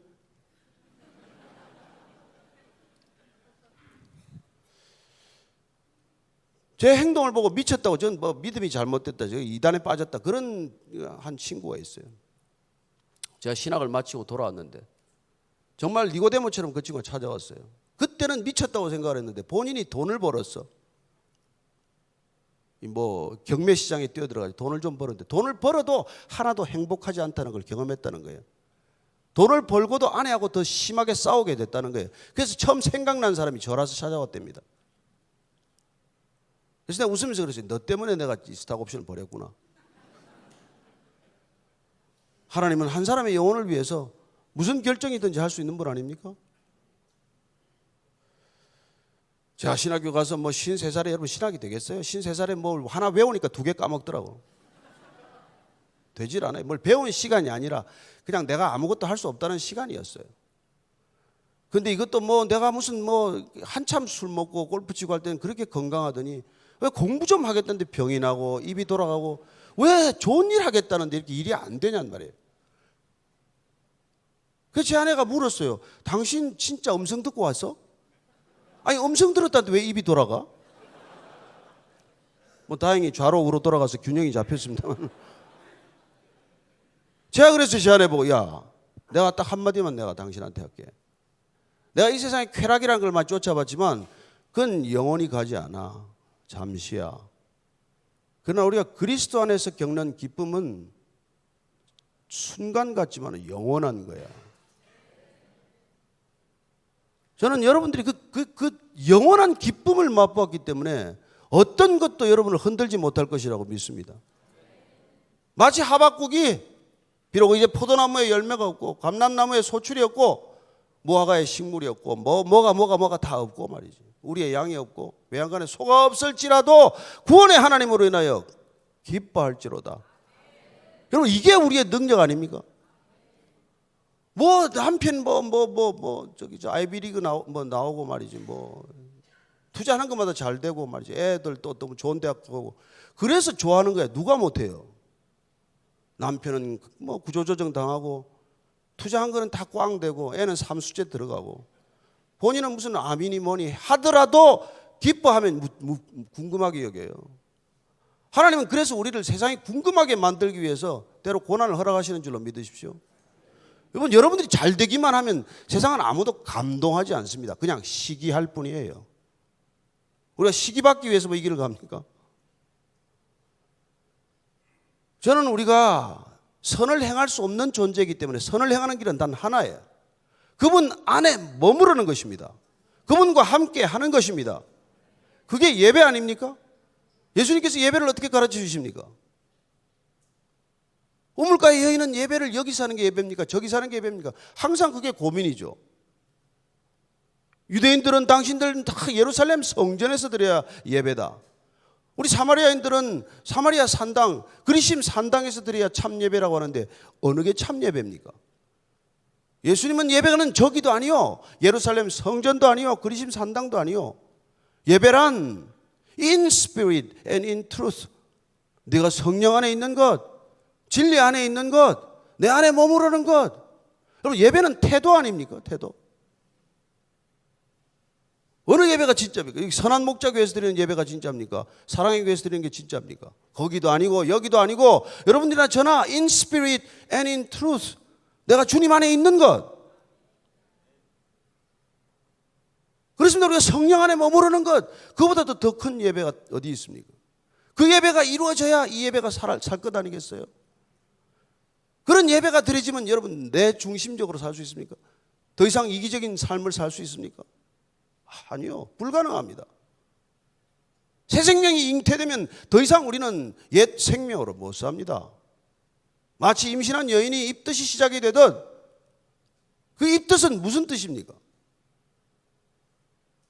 제 행동을 보고 미쳤다고, 전 뭐 믿음이 잘못됐다, 저 이단에 빠졌다, 그런 한 친구가 있어요. 제가 신학을 마치고 돌아왔는데 정말 니고데모처럼 그 친구가 찾아왔어요. 그때는 미쳤다고 생각을 했는데 본인이 돈을 벌었어. 뭐 경매 시장에 뛰어들어가지고 돈을 좀 벌었는데, 돈을 벌어도 하나도 행복하지 않다는 걸 경험했다는 거예요. 돈을 벌고도 아내하고 더 심하게 싸우게 됐다는 거예요. 그래서 처음 생각난 사람이 저라서 찾아왔답니다. 그래서 내가 웃으면서 그랬어요. 너 때문에 내가 이 스탁 옵션을 버렸구나. 하나님은 한 사람의 영혼을 위해서 무슨 결정이든지 할 수 있는 분 아닙니까? 제가 신학교 가서 뭐 53살에 여러분 신학이 되겠어요? 53살에 뭘 하나 외우니까 2개 까먹더라고. 되질 않아요. 뭘 배우는 시간이 아니라 그냥 내가 아무것도 할 수 없다는 시간이었어요. 근데 이것도 뭐 내가 무슨 뭐 한참 술 먹고 골프 치고 할 때는 그렇게 건강하더니 왜 공부 좀 하겠다는데 병이 나고 입이 돌아가고, 왜 좋은 일 하겠다는데 이렇게 일이 안 되냔 말이에요. 그래서 제 아내가 물었어요. 당신 진짜 음성 듣고 왔어? 아니 음성 들었다는데 왜 입이 돌아가? 뭐 다행히 좌로 우로 돌아가서 균형이 잡혔습니다만. 제가 그랬어요. 제 아내 보고, 야 내가 딱 한마디만 내가 당신한테 할게. 내가 이 세상에 쾌락이라는 걸만 쫓아봤지만 그건 영원히 가지 않아. 잠시야. 그러나 우리가 그리스도 안에서 겪는 기쁨은 순간 같지만 영원한 거야. 저는 여러분들이 그 영원한 기쁨을 맛보았기 때문에 어떤 것도 여러분을 흔들지 못할 것이라고 믿습니다. 마치 하박국이 비록 이제 포도나무에 열매가 없고 감람나무에 소출이 없고 무화과에 식물이 없고 뭐가 다 없고 말이지. 우리의 양이 없고 외양간에 소가 없을지라도 구원의 하나님으로 인하여 기뻐할지로다. 여러분 이게 우리의 능력 아닙니까? 뭐 한편 저기 저 아이비리그 나오고 말이지, 뭐 투자하는 것마다 잘 되고 말이지, 애들 또 너무 좋은 대학 가고 그래서 좋아하는 거야. 누가 못해요? 남편은 뭐 구조조정 당하고 투자한 거는 다 꽝 되고 애는 삼수제 들어가고 본인은 무슨 아미니 뭐니 하더라도 기뻐하면 궁금하게 여겨요. 하나님은 그래서 우리를 세상이 궁금하게 만들기 위해서 때로 고난을 허락하시는 줄로 믿으십시오. 여러분들이 잘 되기만 하면 세상은 아무도 감동하지 않습니다. 그냥 시기할 뿐이에요. 우리가 시기받기 위해서 뭐 이 길을 갑니까? 저는 우리가 선을 행할 수 없는 존재이기 때문에 선을 행하는 길은 단 하나예요. 그분 안에 머무르는 것입니다. 그분과 함께 하는 것입니다. 그게 예배 아닙니까? 예수님께서 예배를 어떻게 가르쳐 주십니까? 우물가의 여인은 예배를 여기서 하는 게 예배입니까? 저기서 하는 게 예배입니까? 항상 그게 고민이죠. 유대인들은 당신들은 다 예루살렘 성전에서 드려야 예배다. 우리 사마리아인들은 사마리아 산당, 그리심 산당에서 드려야 참 예배라고 하는데 어느 게 참 예배입니까? 예수님은 예배는 저기도 아니요, 예루살렘 성전도 아니요, 그리심 산당도 아니요. 예배란 in spirit and in truth. 네가 성령 안에 있는 것, 진리 안에 있는 것, 내 안에 머무르는 것. 여러분 예배는 태도 아닙니까? 태도. 어느 예배가 진짜입니까? 여기 선한 목자교회에서 드리는 예배가 진짜입니까? 사랑의 교회에서 드리는 게 진짜입니까? 거기도 아니고 여기도 아니고 여러분들이나 저나 in spirit and in truth, 내가 주님 안에 있는 것. 그렇습니다. 우리가 성령 안에 머무르는 것, 그보다도 더 큰 예배가 어디 있습니까? 그 예배가 이루어져야 이 예배가 살 것 아니겠어요? 그런 예배가 드려지면 여러분 내 중심적으로 살 수 있습니까? 더 이상 이기적인 삶을 살 수 있습니까? 아니요, 불가능합니다. 새 생명이 잉태되면 더 이상 우리는 옛 생명으로 못 삽니다. 마치 임신한 여인이 입덧이 시작이 되듯, 그 입덧은 무슨 뜻입니까?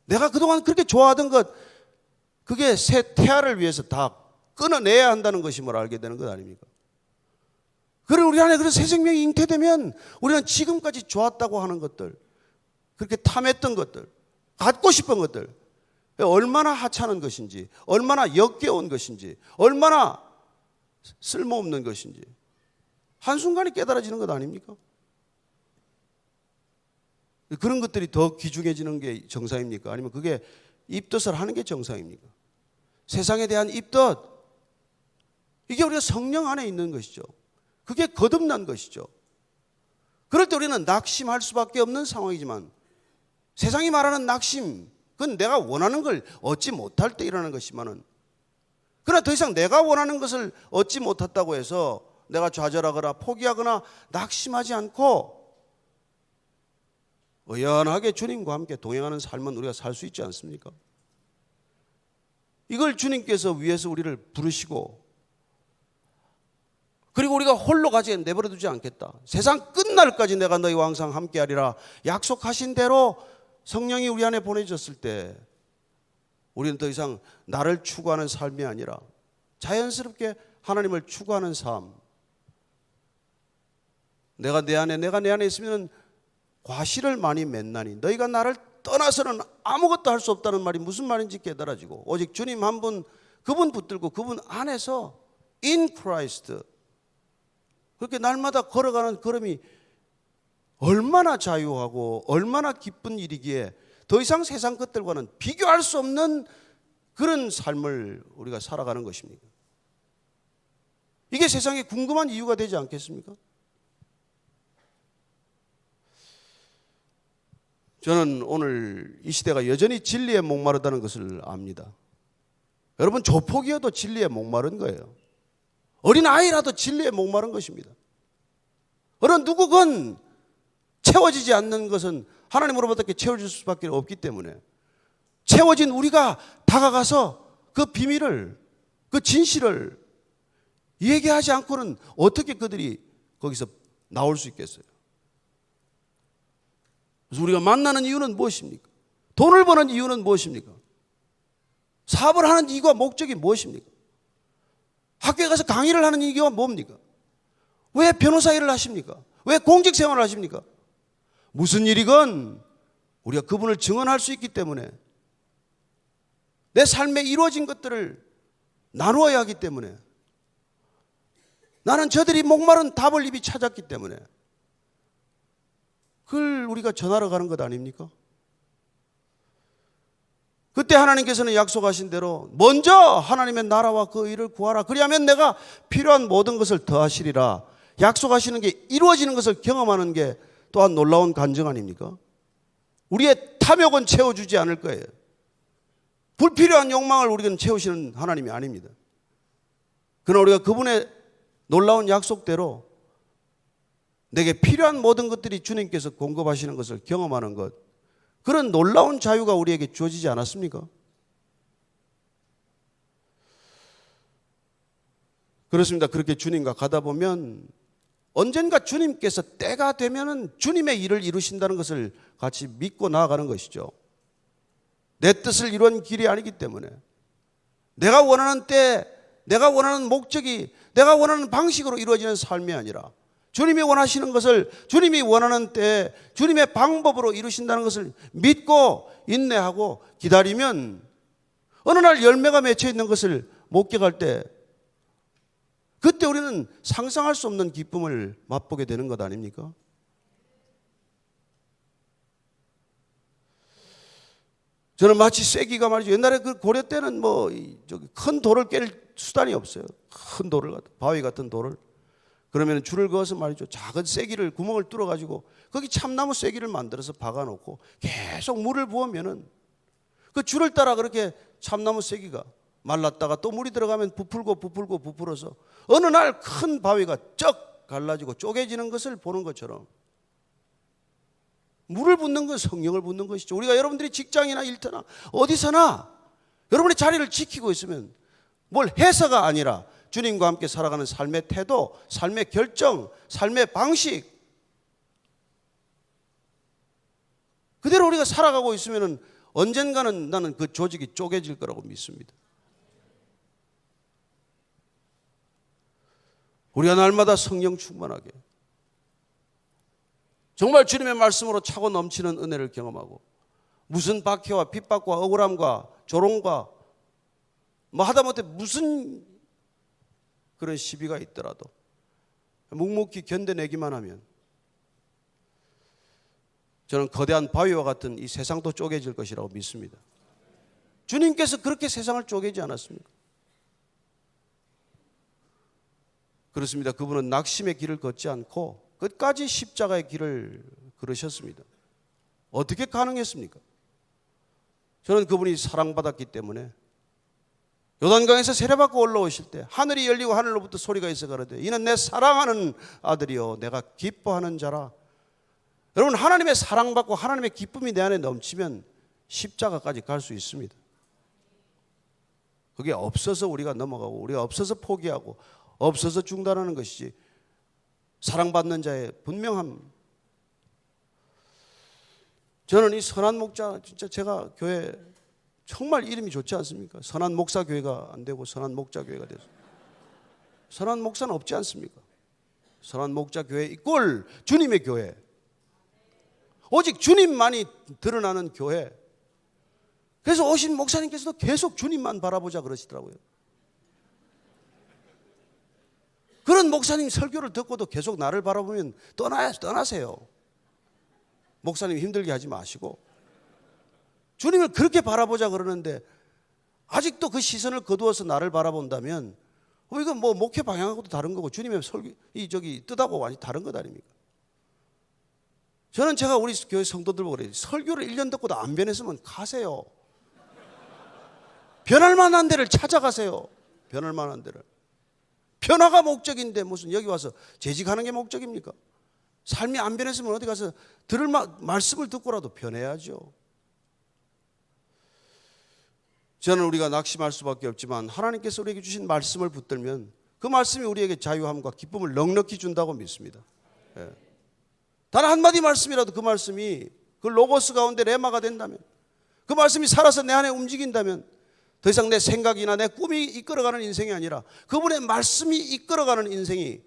내가 그동안 그렇게 좋아하던 것, 그게 새 태아를 위해서 다 끊어내야 한다는 것임을 알게 되는 것 아닙니까? 그럼 우리 안에 그런 새 생명이 잉태되면 우리는 지금까지 좋았다고 하는 것들, 그렇게 탐했던 것들, 갖고 싶은 것들, 얼마나 하찮은 것인지, 얼마나 역겨운 것인지, 얼마나 쓸모없는 것인지 한순간에 깨달아지는 것 아닙니까? 그런 것들이 더 귀중해지는 게 정상입니까? 아니면 그게 입덧을 하는 게 정상입니까? 세상에 대한 입덧, 이게 우리가 성령 안에 있는 것이죠. 그게 거듭난 것이죠. 그럴 때 우리는 낙심할 수밖에 없는 상황이지만, 세상이 말하는 낙심, 그건 내가 원하는 걸 얻지 못할 때 일어나는 것이지만은, 그러나 더 이상 내가 원하는 것을 얻지 못했다고 해서 내가 좌절하거나 포기하거나 낙심하지 않고 의연하게 주님과 함께 동행하는 삶은 우리가 살 수 있지 않습니까? 이걸 주님께서 위해서 우리를 부르시고, 그리고 우리가 홀로 가지 내버려 두지 않겠다. 세상 끝날까지 내가 너희와 항상 함께하리라 약속하신 대로 성령이 우리 안에 보내졌을 때 우리는 더 이상 나를 추구하는 삶이 아니라 자연스럽게 하나님을 추구하는 삶. 내가 내 안에 있으면 과실을 많이 맺나니 너희가 나를 떠나서는 아무것도 할 수 없다는 말이 무슨 말인지 깨달아지고, 오직 주님 한 분, 그분 붙들고 그분 안에서 in Christ, 그렇게 날마다 걸어가는 걸음이 얼마나 자유하고 얼마나 기쁜 일이기에 더 이상 세상 것들과는 비교할 수 없는 그런 삶을 우리가 살아가는 것입니다. 이게 세상에 궁금한 이유가 되지 않겠습니까? 저는 오늘 이 시대가 여전히 진리에 목마르다는 것을 압니다. 여러분, 조폭이어도 진리에 목마른 거예요. 어린아이라도 진리에 목마른 것입니다. 어느 누구건 채워지지 않는 것은 하나님으로부터 채워질 수밖에 없기 때문에, 채워진 우리가 다가가서 그 비밀을, 그 진실을 얘기하지 않고는 어떻게 그들이 거기서 나올 수 있겠어요? 그래서 우리가 만나는 이유는 무엇입니까? 돈을 버는 이유는 무엇입니까? 사업을 하는 이유와 목적이 무엇입니까? 학교에 가서 강의를 하는 이유가 뭡니까? 왜 변호사 일을 하십니까? 왜 공직 생활을 하십니까? 무슨 일이건 우리가 그분을 증언할 수 있기 때문에, 내 삶에 이루어진 것들을 나누어야 하기 때문에, 나는 저들이 목마른 답을 이미 찾았기 때문에 그걸 우리가 전하러 가는 것 아닙니까? 그때 하나님께서는 약속하신 대로 먼저 하나님의 나라와 그 일을 구하라. 그리하면 내가 필요한 모든 것을 더하시리라. 약속하시는 게 이루어지는 것을 경험하는 게 또한 놀라운 간증 아닙니까? 우리의 탐욕은 채워주지 않을 거예요. 불필요한 욕망을 우리는 채우시는 하나님이 아닙니다. 그러나 우리가 그분의 놀라운 약속대로 내게 필요한 모든 것들이 주님께서 공급하시는 것을 경험하는 것, 그런 놀라운 자유가 우리에게 주어지지 않았습니까? 그렇습니다. 그렇게 주님과 가다 보면 언젠가 주님께서 때가 되면은 주님의 일을 이루신다는 것을 같이 믿고 나아가는 것이죠. 내 뜻을 이루는 길이 아니기 때문에, 내가 원하는 때, 내가 원하는 목적이 내가 원하는 방식으로 이루어지는 삶이 아니라 주님이 원하시는 것을 주님이 원하는 때 주님의 방법으로 이루신다는 것을 믿고 인내하고 기다리면 어느 날 열매가 맺혀 있는 것을 목격할 때, 그때 우리는 상상할 수 없는 기쁨을 맛보게 되는 것 아닙니까? 저는 마치 쐐기가 말이죠. 옛날에 그 고려 때는 큰 돌을 깰 수단이 없어요. 큰 돌을, 바위 같은 돌을. 그러면 줄을 그어서 말이죠. 작은 쐐기를 구멍을 뚫어 가지고 거기 참나무 쐐기를 만들어서 박아 놓고 계속 물을 부으면은 그 줄을 따라 그렇게 참나무 쐐기가 말랐다가 또 물이 들어가면 부풀어서 어느 날 큰 바위가 쩍 갈라지고 쪼개지는 것을 보는 것처럼 물을 붓는 건 성령을 붓는 것이죠. 우리가 여러분들이 직장이나 일터나 어디서나 여러분의 자리를 지키고 있으면 뭘 해서가 아니라 주님과 함께 살아가는 삶의 태도, 삶의 결정, 삶의 방식 그대로 우리가 살아가고 있으면 언젠가는 나는 그 조직이 쪼개질 거라고 믿습니다. 우리가 날마다 성령 충만하게 정말 주님의 말씀으로 차고 넘치는 은혜를 경험하고 무슨 박해와 핍박과 억울함과 조롱과 하다못해 무슨 그런 시비가 있더라도 묵묵히 견뎌내기만 하면 저는 거대한 바위와 같은 이 세상도 쪼개질 것이라고 믿습니다. 주님께서 그렇게 세상을 쪼개지 않았습니까? 그렇습니다. 그분은 낙심의 길을 걷지 않고 끝까지 십자가의 길을 걸으셨습니다. 어떻게 가능했습니까? 저는 그분이 사랑받았기 때문에 요단강에서 세례받고 올라오실 때 하늘이 열리고 하늘로부터 소리가 있어 가로되 이는 내 사랑하는 아들이요 내가 기뻐하는 자라. 여러분 하나님의 사랑받고 하나님의 기쁨이 내 안에 넘치면 십자가까지 갈 수 있습니다. 그게 없어서 우리가 넘어가고 우리가 없어서 포기하고 없어서 중단하는 것이지 사랑받는 자의 분명함. 저는 이 선한 목자 진짜 제가 교회 정말 이름이 좋지 않습니까? 선한 목사 교회가 안 되고 선한 목자 교회가 돼서 선한 목사는 없지 않습니까? 선한 목자 교회 이꼴 주님의 교회 오직 주님만이 드러나는 교회. 그래서 오신 목사님께서도 계속 주님만 바라보자 그러시더라고요. 그런 목사님 설교를 듣고도 계속 나를 바라보면 떠나세요. 목사님 힘들게 하지 마시고 주님을 그렇게 바라보자 그러는데 아직도 그 시선을 거두어서 나를 바라본다면 이건 목회 방향하고도 다른 거고 주님의 설교 뜻하고 완전히 다른 것 아닙니까? 저는 제가 우리 교회 성도들 보고 그래요. 설교를 1년 듣고도 안 변했으면 가세요. 변할 만한 데를 찾아가세요. 변할 만한 데를. 변화가 목적인데 무슨 여기 와서 재직하는 게 목적입니까? 삶이 안 변했으면 어디 가서 들을 말씀을 듣고라도 변해야죠. 저는 우리가 낙심할 수밖에 없지만 하나님께서 우리에게 주신 말씀을 붙들면 그 말씀이 우리에게 자유함과 기쁨을 넉넉히 준다고 믿습니다. 예. 단 한마디 말씀이라도 그 말씀이 그 로고스 가운데 레마가 된다면 그 말씀이 살아서 내 안에 움직인다면 더 이상 내 생각이나 내 꿈이 이끌어가는 인생이 아니라 그분의 말씀이 이끌어가는 인생이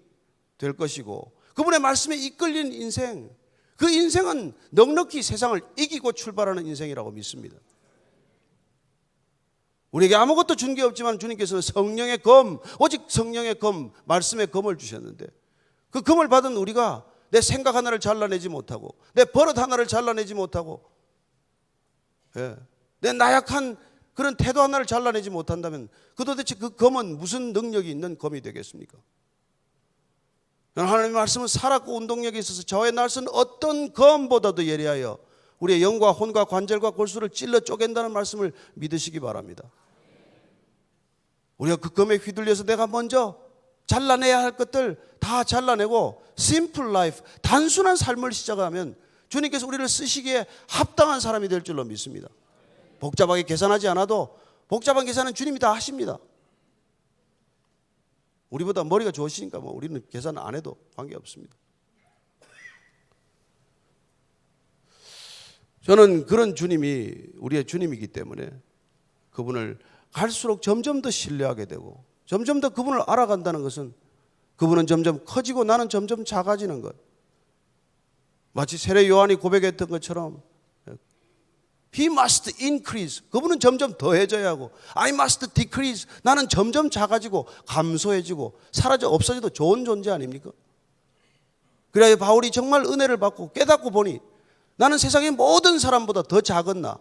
될 것이고 그분의 말씀에 이끌린 인생 그 인생은 넉넉히 세상을 이기고 출발하는 인생이라고 믿습니다. 우리에게 아무것도 준 게 없지만 주님께서는 성령의 검 오직 성령의 검 말씀의 검을 주셨는데 그 검을 받은 우리가 내 생각 하나를 잘라내지 못하고 내 버릇 하나를 잘라내지 못하고 내 나약한 그런 태도 하나를 잘라내지 못한다면 그 도대체 그 검은 무슨 능력이 있는 검이 되겠습니까? 하나님의 말씀은 살았고 운동력이 있어서 저의 날선 어떤 검보다도 예리하여 우리의 영과 혼과 관절과 골수를 찔러 쪼갠다는 말씀을 믿으시기 바랍니다. 우리가 그 검에 휘둘려서 내가 먼저 잘라내야 할 것들 다 잘라내고 simple life, 단순한 삶을 시작하면 주님께서 우리를 쓰시기에 합당한 사람이 될 줄로 믿습니다. 복잡하게 계산하지 않아도 복잡한 계산은 주님이 다 하십니다. 우리보다 머리가 좋으시니까 우리는 계산 안 해도 관계없습니다. 저는 그런 주님이 우리의 주님이기 때문에 그분을 갈수록 점점 더 신뢰하게 되고 점점 더 그분을 알아간다는 것은 그분은 점점 커지고 나는 점점 작아지는 것. 마치 세례 요한이 고백했던 것처럼 He must increase. 그분은 점점 더해져야 하고 I must decrease. 나는 점점 작아지고 감소해지고 사라져 없어져도 좋은 존재 아닙니까? 그래야 바울이 정말 은혜를 받고 깨닫고 보니 나는 세상의 모든 사람보다 더 작은 나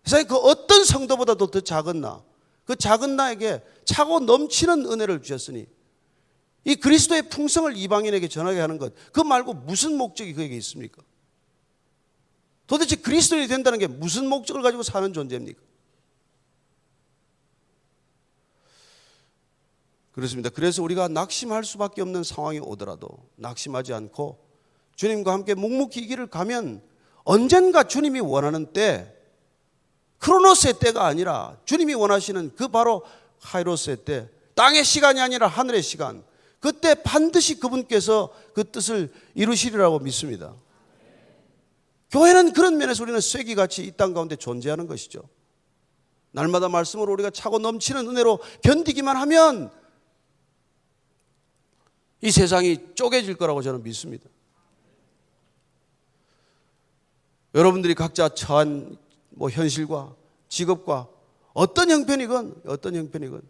세상에 그 어떤 성도보다도 더 작은 나, 그 작은 나에게 차고 넘치는 은혜를 주셨으니 이 그리스도의 풍성을 이방인에게 전하게 하는 것, 그 말고 무슨 목적이 그에게 있습니까? 도대체 그리스도인이 된다는 게 무슨 목적을 가지고 사는 존재입니까? 그렇습니다. 그래서 우리가 낙심할 수밖에 없는 상황이 오더라도 낙심하지 않고 주님과 함께 묵묵히 이 길을 가면 언젠가 주님이 원하는 때, 크로노스의 때가 아니라 주님이 원하시는 그 바로 카이로스의 때, 땅의 시간이 아니라 하늘의 시간, 그때 반드시 그분께서 그 뜻을 이루시리라고 믿습니다. 교회는 그런 면에서 우리는 쐐기같이 이 땅 가운데 존재하는 것이죠. 날마다 말씀으로 우리가 차고 넘치는 은혜로 견디기만 하면 이 세상이 쪼개질 거라고 저는 믿습니다. 여러분들이 각자 처한 현실과 직업과 어떤 형편이건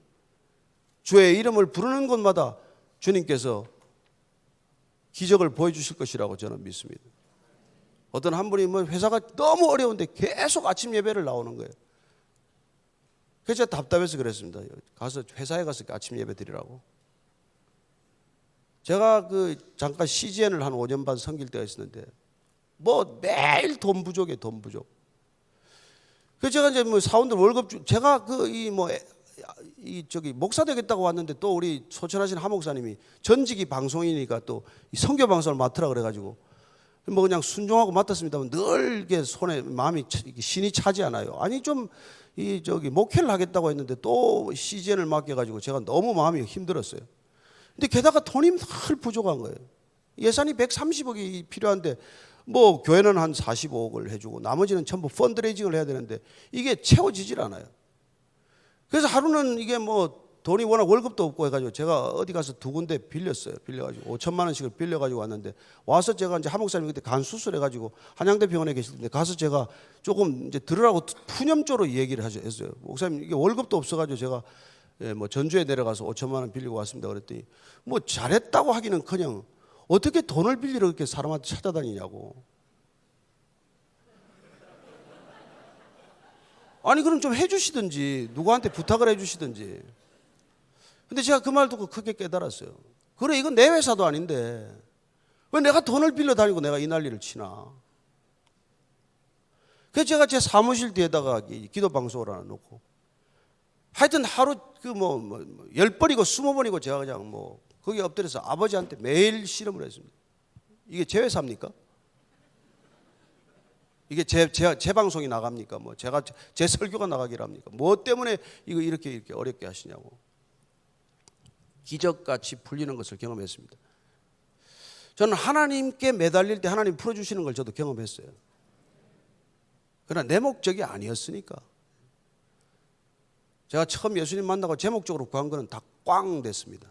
주의 이름을 부르는 곳마다 주님께서 기적을 보여주실 것이라고 저는 믿습니다. 어떤 한 분이 회사가 너무 어려운데 계속 아침 예배를 나오는 거예요. 그래서 제가 답답해서 그랬습니다. 회사에 가서 아침 예배 드리라고. 제가 잠깐 CGN을 한 5년 반 섬길 때가 있었는데 매일 돈 부족이에요, 돈 부족. 그래서 제가 이제 사원들 월급 제가 목사 되겠다고 왔는데 또 우리 소천하신 하 목사님이 전직이 방송이니까 또 선교 방송을 맡으라 그래가지고 그냥 순종하고 맡았습니다만 늘 이게 손에 마음이 신이 차지 않아요. 아니 좀 목회를 하겠다고 했는데 또 CGN을 맡겨가지고 제가 너무 마음이 힘들었어요. 근데 게다가 돈이 늘 부족한 거예요. 예산이 130억이 필요한데 교회는 한 45억을 해주고 나머지는 전부 펀드레이징을 해야 되는데 이게 채워지질 않아요. 그래서 하루는 이게 돈이 워낙 월급도 없고 해가지고 제가 어디 가서 2군데 빌렸어요. 빌려가지고 5천만 원씩을 빌려가지고 왔는데 와서 제가 이제 하 목사님이 그때 간 수술해가지고 한양대병원에 계실 때 가서 제가 조금 이제 들으라고 푸념조로 얘기를 했어요. 목사님 이게 월급도 없어가지고 제가 전주에 내려가서 5천만 원 빌리고 왔습니다. 그랬더니 잘했다고 하기는커녕 어떻게 돈을 빌리러 그렇게 사람한테 찾아다니냐고. 아니 그럼 좀 해주시든지 누구한테 부탁을 해주시든지. 근데 제가 그 말 듣고 크게 깨달았어요. 그래 이건 내 회사도 아닌데 왜 내가 돈을 빌려 다니고 내가 이 난리를 치나. 그래서 제가 제 사무실 뒤에다가 기도 방송을 하나 놓고 하여튼 하루 10번이고 20번이고 제가 그냥 거기 엎드려서 아버지한테 매일 씨름을 했습니다. 이게 제 회사입니까? 이게 제 방송이 나갑니까? 제가 제 설교가 나가기를 합니까? 뭐 때문에 이거 이렇게 어렵게 하시냐고. 기적같이 풀리는 것을 경험했습니다. 저는 하나님께 매달릴 때 하나님 풀어주시는 걸 저도 경험했어요. 그러나 내 목적이 아니었으니까. 제가 처음 예수님 만나고 제 목적으로 구한 거는 다 꽝 됐습니다.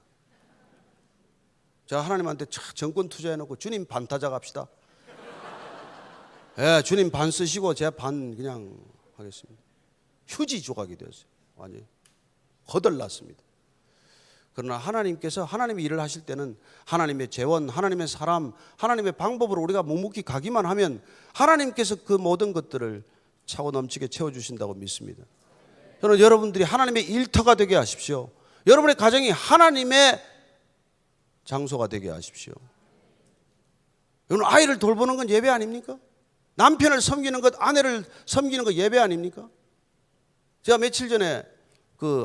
제가 하나님한테 정권 투자해놓고 주님 반 타작합시다. 예, 주님 반 쓰시고 제가 반 그냥 하겠습니다. 휴지 조각이 되었어요. 완전히 거덜났습니다. 그러나 하나님께서 하나님의 일을 하실 때는 하나님의 재원, 하나님의 사람, 하나님의 방법으로 우리가 묵묵히 가기만 하면 하나님께서 그 모든 것들을 차고 넘치게 채워주신다고 믿습니다. 저는 여러분들이 하나님의 일터가 되게 하십시오. 여러분의 가정이 하나님의 장소가 되게 하십시오. 여러분 아이를 돌보는 건 예배 아닙니까? 남편을 섬기는 것, 아내를 섬기는 것 예배 아닙니까? 제가 며칠 전에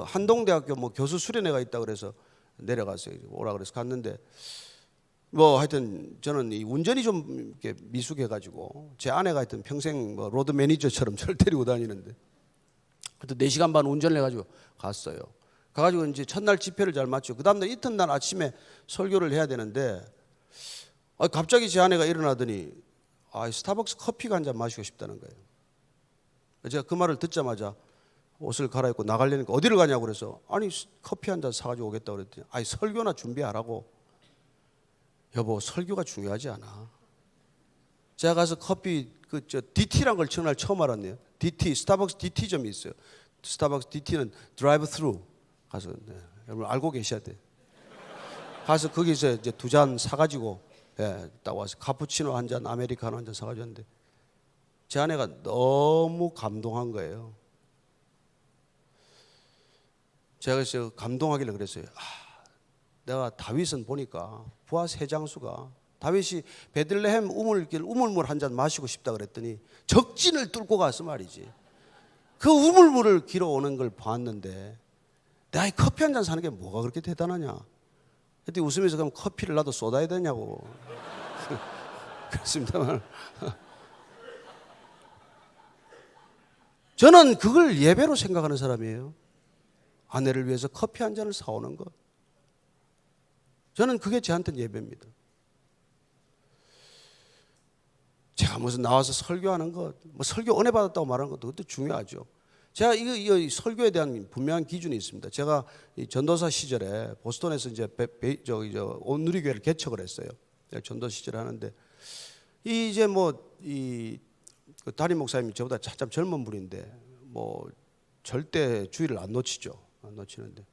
한동대학교 교수 수련회가 있다 그래서 내려갔어요. 오라 그래서 갔는데 하여튼 저는 이 운전이 좀 이렇게 미숙해가지고 제 아내가 하여튼 평생 로드 매니저처럼 저를 데리고 다니는데 하여튼 4시간 반 운전을 해가지고 갔어요. 가가지고 이제 첫날 집회를 잘 마치고 그 다음날 이튿날 아침에 설교를 해야 되는데 갑자기 제 아내가 일어나더니 스타벅스 커피가 한 잔 마시고 싶다는 거예요. 제가 그 말을 듣자마자 옷을 갈아입고 나가려니까 어디를 가냐고 그래서 커피 한 잔 사가지고 오겠다고 그랬더니 설교나 준비하라고. 여보 설교가 중요하지 않아. 제가 가서 커피 DT란 걸 전날 처음 알았네요. DT 스타벅스 DT점이 있어요. 스타벅스 DT는 드라이브 스루 가서 여러분 알고 계셔야 돼. 가서 거기서 이제 2잔 사가지고 딱 와서 카푸치노 한 잔 아메리카노 한 잔 사가지고 왔는데 제 아내가 너무 감동한 거예요. 제가 그래서 감동하길래 그랬어요. 내가 다윗은 보니까 부하 세 장수가 다윗이 베들레헴 우물물 한 잔 마시고 싶다 그랬더니 적진을 뚫고 가서 말이지. 그 우물물을 길어오는 걸 봤는데 내가 이 커피 한 잔 사는 게 뭐가 그렇게 대단하냐. 그때 웃으면서 그럼 커피를 나도 쏟아야 되냐고. 그렇습니다만 저는 그걸 예배로 생각하는 사람이에요. 아내를 위해서 커피 한 잔을 사오는 것. 저는 그게 저한테는 예배입니다. 제가 무슨 나와서 설교하는 것, 뭐 설교 은혜 받았다고 말하는 것도 그것도 중요하죠. 제가 이 설교에 대한 분명한 기준이 있습니다. 제가 이 전도사 시절에 보스턴에서 이제 온누리교회를 개척을 했어요. 전도 시절에 하는데 이제 그 담임 목사님이 저보다 한참 젊은 분인데 뭐 절대 주일을 안 놓치죠. 안 놓치는데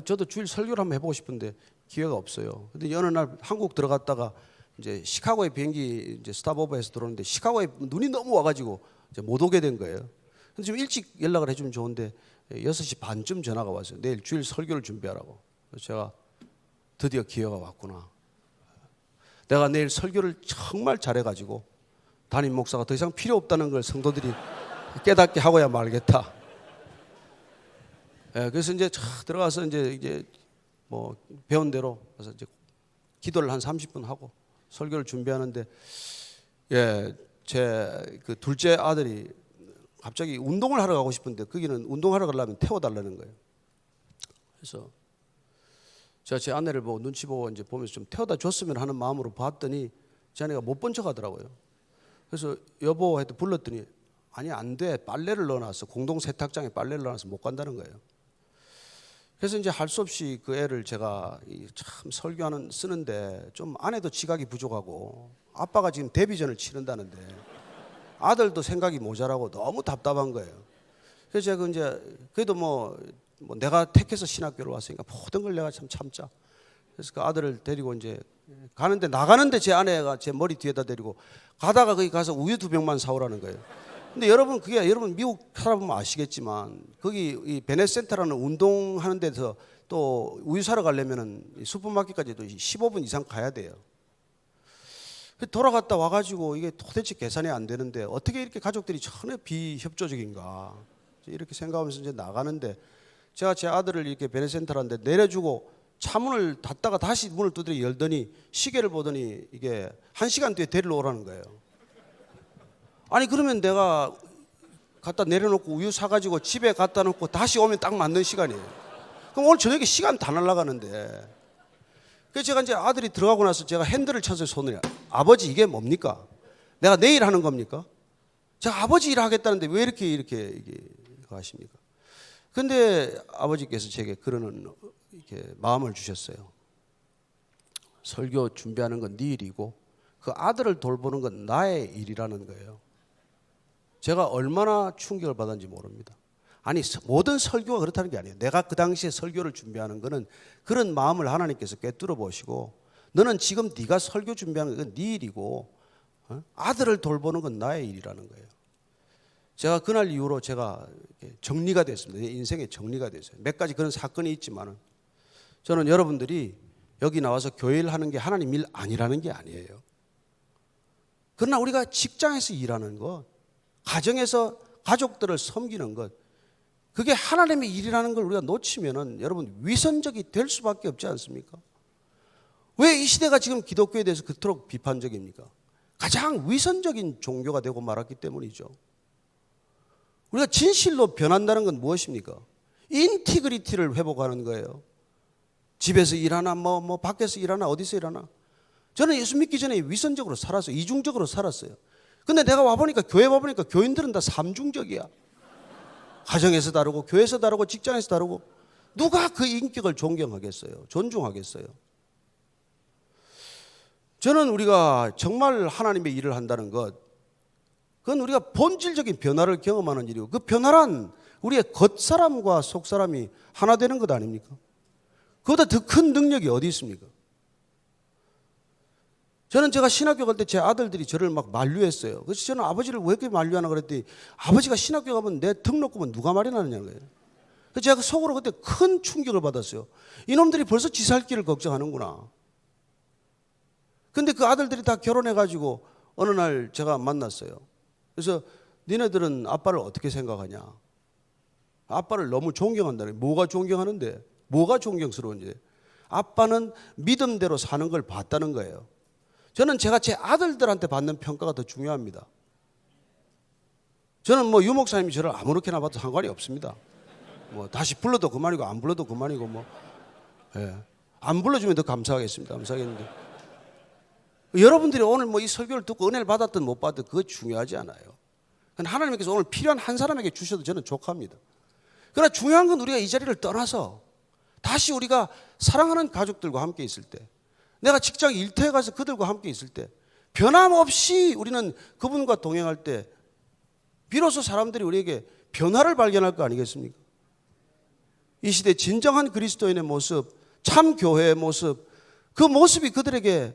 저도 주일 설교를 한번 해보고 싶은데 기회가 없어요. 근데 어느 날 한국 들어갔다가 이제 시카고에 비행기 이제 스탑오버해서 들어오는데 시카고에 눈이 너무 와가지고 이제 못 오게 된 거예요. 근데 좀 일찍 연락을 해주면 좋은데 6시 반쯤 전화가 왔어요. 내일 주일 설교를 준비하라고. 그래서 제가 드디어 기회가 왔구나. 내가 내일 설교를 정말 잘해가지고 담임 목사가 더 이상 필요 없다는 걸 성도들이 깨닫게 하고야 말겠다. 그래서 이제 들어가서 이제 뭐 배운 대로 그래서 이제 기도를 한 30분 하고 설교를 준비하는데 제 그 둘째 아들이 갑자기 운동을 하러 가고 싶은데 거기는 운동하러 가려면 태워달라는 거예요. 그래서 제가 제 아내를 보고 눈치 보고 이제 보면서 좀 태워다 줬으면 하는 마음으로 봤더니 제 아내가 못 본 척 하더라고요. 그래서 여보 해도 불렀더니 아니 안 돼. 빨래를 넣어놨어. 공동 세탁장에 빨래를 넣어놔서 못 간다는 거예요. 그래서 이제 할 수 없이 그 애를 제가 참 설교하는 쓰는데 좀 아내도 지각이 부족하고 아빠가 지금 데뷔전을 치른다는데 아들도 생각이 모자라고 너무 답답한 거예요. 그래서 제가 이제 그래도 뭐 내가 택해서 신학교를 왔으니까 모든 걸 내가 참 참자. 그래서 그 아들을 데리고 이제 나가는데 제 아내가 제 머리 뒤에다 데리고 가다가 거기 가서 우유 2병만 사오라는 거예요. 근데 여러분 여러분 미국 살아보면 아시겠지만 거기 이 베네센터라는 운동하는 데서 또 우유 사러 가려면은 슈퍼마켓까지도 15분 이상 가야 돼요. 돌아갔다 와가지고 이게 도대체 계산이 안 되는데 어떻게 이렇게 가족들이 전혀 비협조적인가 이렇게 생각하면서 이제 나가는데 제가 제 아들을 이렇게 베네센터라는데 내려주고 차문을 닫다가 다시 문을 두드려 열더니 시계를 보더니 이게 1시간 뒤에 데리러 오라는 거예요. 아니 그러면 내가 갖다 내려놓고 우유 사가지고 집에 갖다 놓고 다시 오면 딱 맞는 시간이에요. 그럼 오늘 저녁에 시간 다 날아가는데 그래서 제가 이제 아들이 들어가고 나서 제가 핸들을 쳐서 손을 아버지 이게 뭡니까? 내가 내일 하는 겁니까? 제가 아버지 일 하겠다는데 왜 이렇게 하십니까? 근데 아버지께서 제게 그러는 이렇게 마음을 주셨어요. 설교 준비하는 건 네 일이고 그 아들을 돌보는 건 나의 일이라는 거예요. 제가 얼마나 충격을 받았는지 모릅니다. 아니 모든 설교가 그렇다는 게 아니에요. 내가 그 당시에 설교를 준비하는 거는 그런 마음을 하나님께서 꿰뚫어 보시고 너는 지금 네가 설교 준비하는 건 네 일이고 아들을 돌보는 건 나의 일이라는 거예요. 제가 그날 이후로 제가 정리가 됐습니다. 내 인생의 정리가 됐어요. 몇 가지 그런 사건이 있지만은 저는 여러분들이 여기 나와서 교회를 하는 게 하나님 일 아니라는 게 아니에요. 그러나 우리가 직장에서 일하는 것, 가정에서 가족들을 섬기는 것, 그게 하나님의 일이라는 걸 우리가 놓치면은 여러분 위선적이 될 수밖에 없지 않습니까? 왜 이 시대가 지금 기독교에 대해서 그토록 비판적입니까? 가장 위선적인 종교가 되고 말았기 때문이죠. 우리가 진실로 변한다는 건 무엇입니까? 인티그리티를 회복하는 거예요. 집에서 일하나 뭐 밖에서 일하나 어디서 일하나. 저는 예수 믿기 전에 위선적으로 살았어요. 이중적으로 살았어요. 근데 내가 와보니까 교회 와보니까 교인들은 다 삼중적이야. 가정에서 다르고 교회에서 다르고 직장에서 다르고 누가 그 인격을 존경하겠어요? 존중하겠어요? 저는 우리가 정말 하나님의 일을 한다는 것, 그건 우리가 본질적인 변화를 경험하는 일이고 그 변화란 우리의 겉사람과 속사람이 하나 되는 것 아닙니까? 그보다 더 큰 능력이 어디 있습니까? 저는 제가 신학교 갈 때 제 아들들이 저를 막 만류했어요. 그래서 저는 아버지를 왜 이렇게 만류하나 그랬더니 아버지가 신학교 가면 내 등록금은 누가 마련하느냐는 거예요. 그래서 제가 속으로 그때 큰 충격을 받았어요. 이놈들이 벌써 지 살 길을 걱정하는구나. 근데 그 아들들이 다 결혼해가지고 어느 날 제가 만났어요. 그래서 니네들은 아빠를 어떻게 생각하냐? 아빠를 너무 존경한다네. 뭐가 존경하는데? 뭐가 존경스러운지. 아빠는 믿음대로 사는 걸 봤다는 거예요. 저는 제가 제 아들들한테 받는 평가가 더 중요합니다. 저는 뭐 유목사님이 저를 아무렇게나 봐도 상관이 없습니다. 뭐 다시 불러도 그만이고 안 불러도 그만이고 뭐 예. 안 불러주면 더 감사하겠습니다. 감사하겠는데 여러분들이 오늘 뭐 이 설교를 듣고 은혜를 받았든 못 받든 그거 중요하지 않아요. 하나님께서 오늘 필요한 한 사람에게 주셔도 저는 족합니다. 그러나 중요한 건 우리가 이 자리를 떠나서 다시 우리가 사랑하는 가족들과 함께 있을 때, 내가 직장 일터에 가서 그들과 함께 있을 때, 변함없이 우리는 그분과 동행할 때 비로소 사람들이 우리에게 변화를 발견할 거 아니겠습니까? 이 시대 진정한 그리스도인의 모습, 참 교회의 모습, 그 모습이 그들에게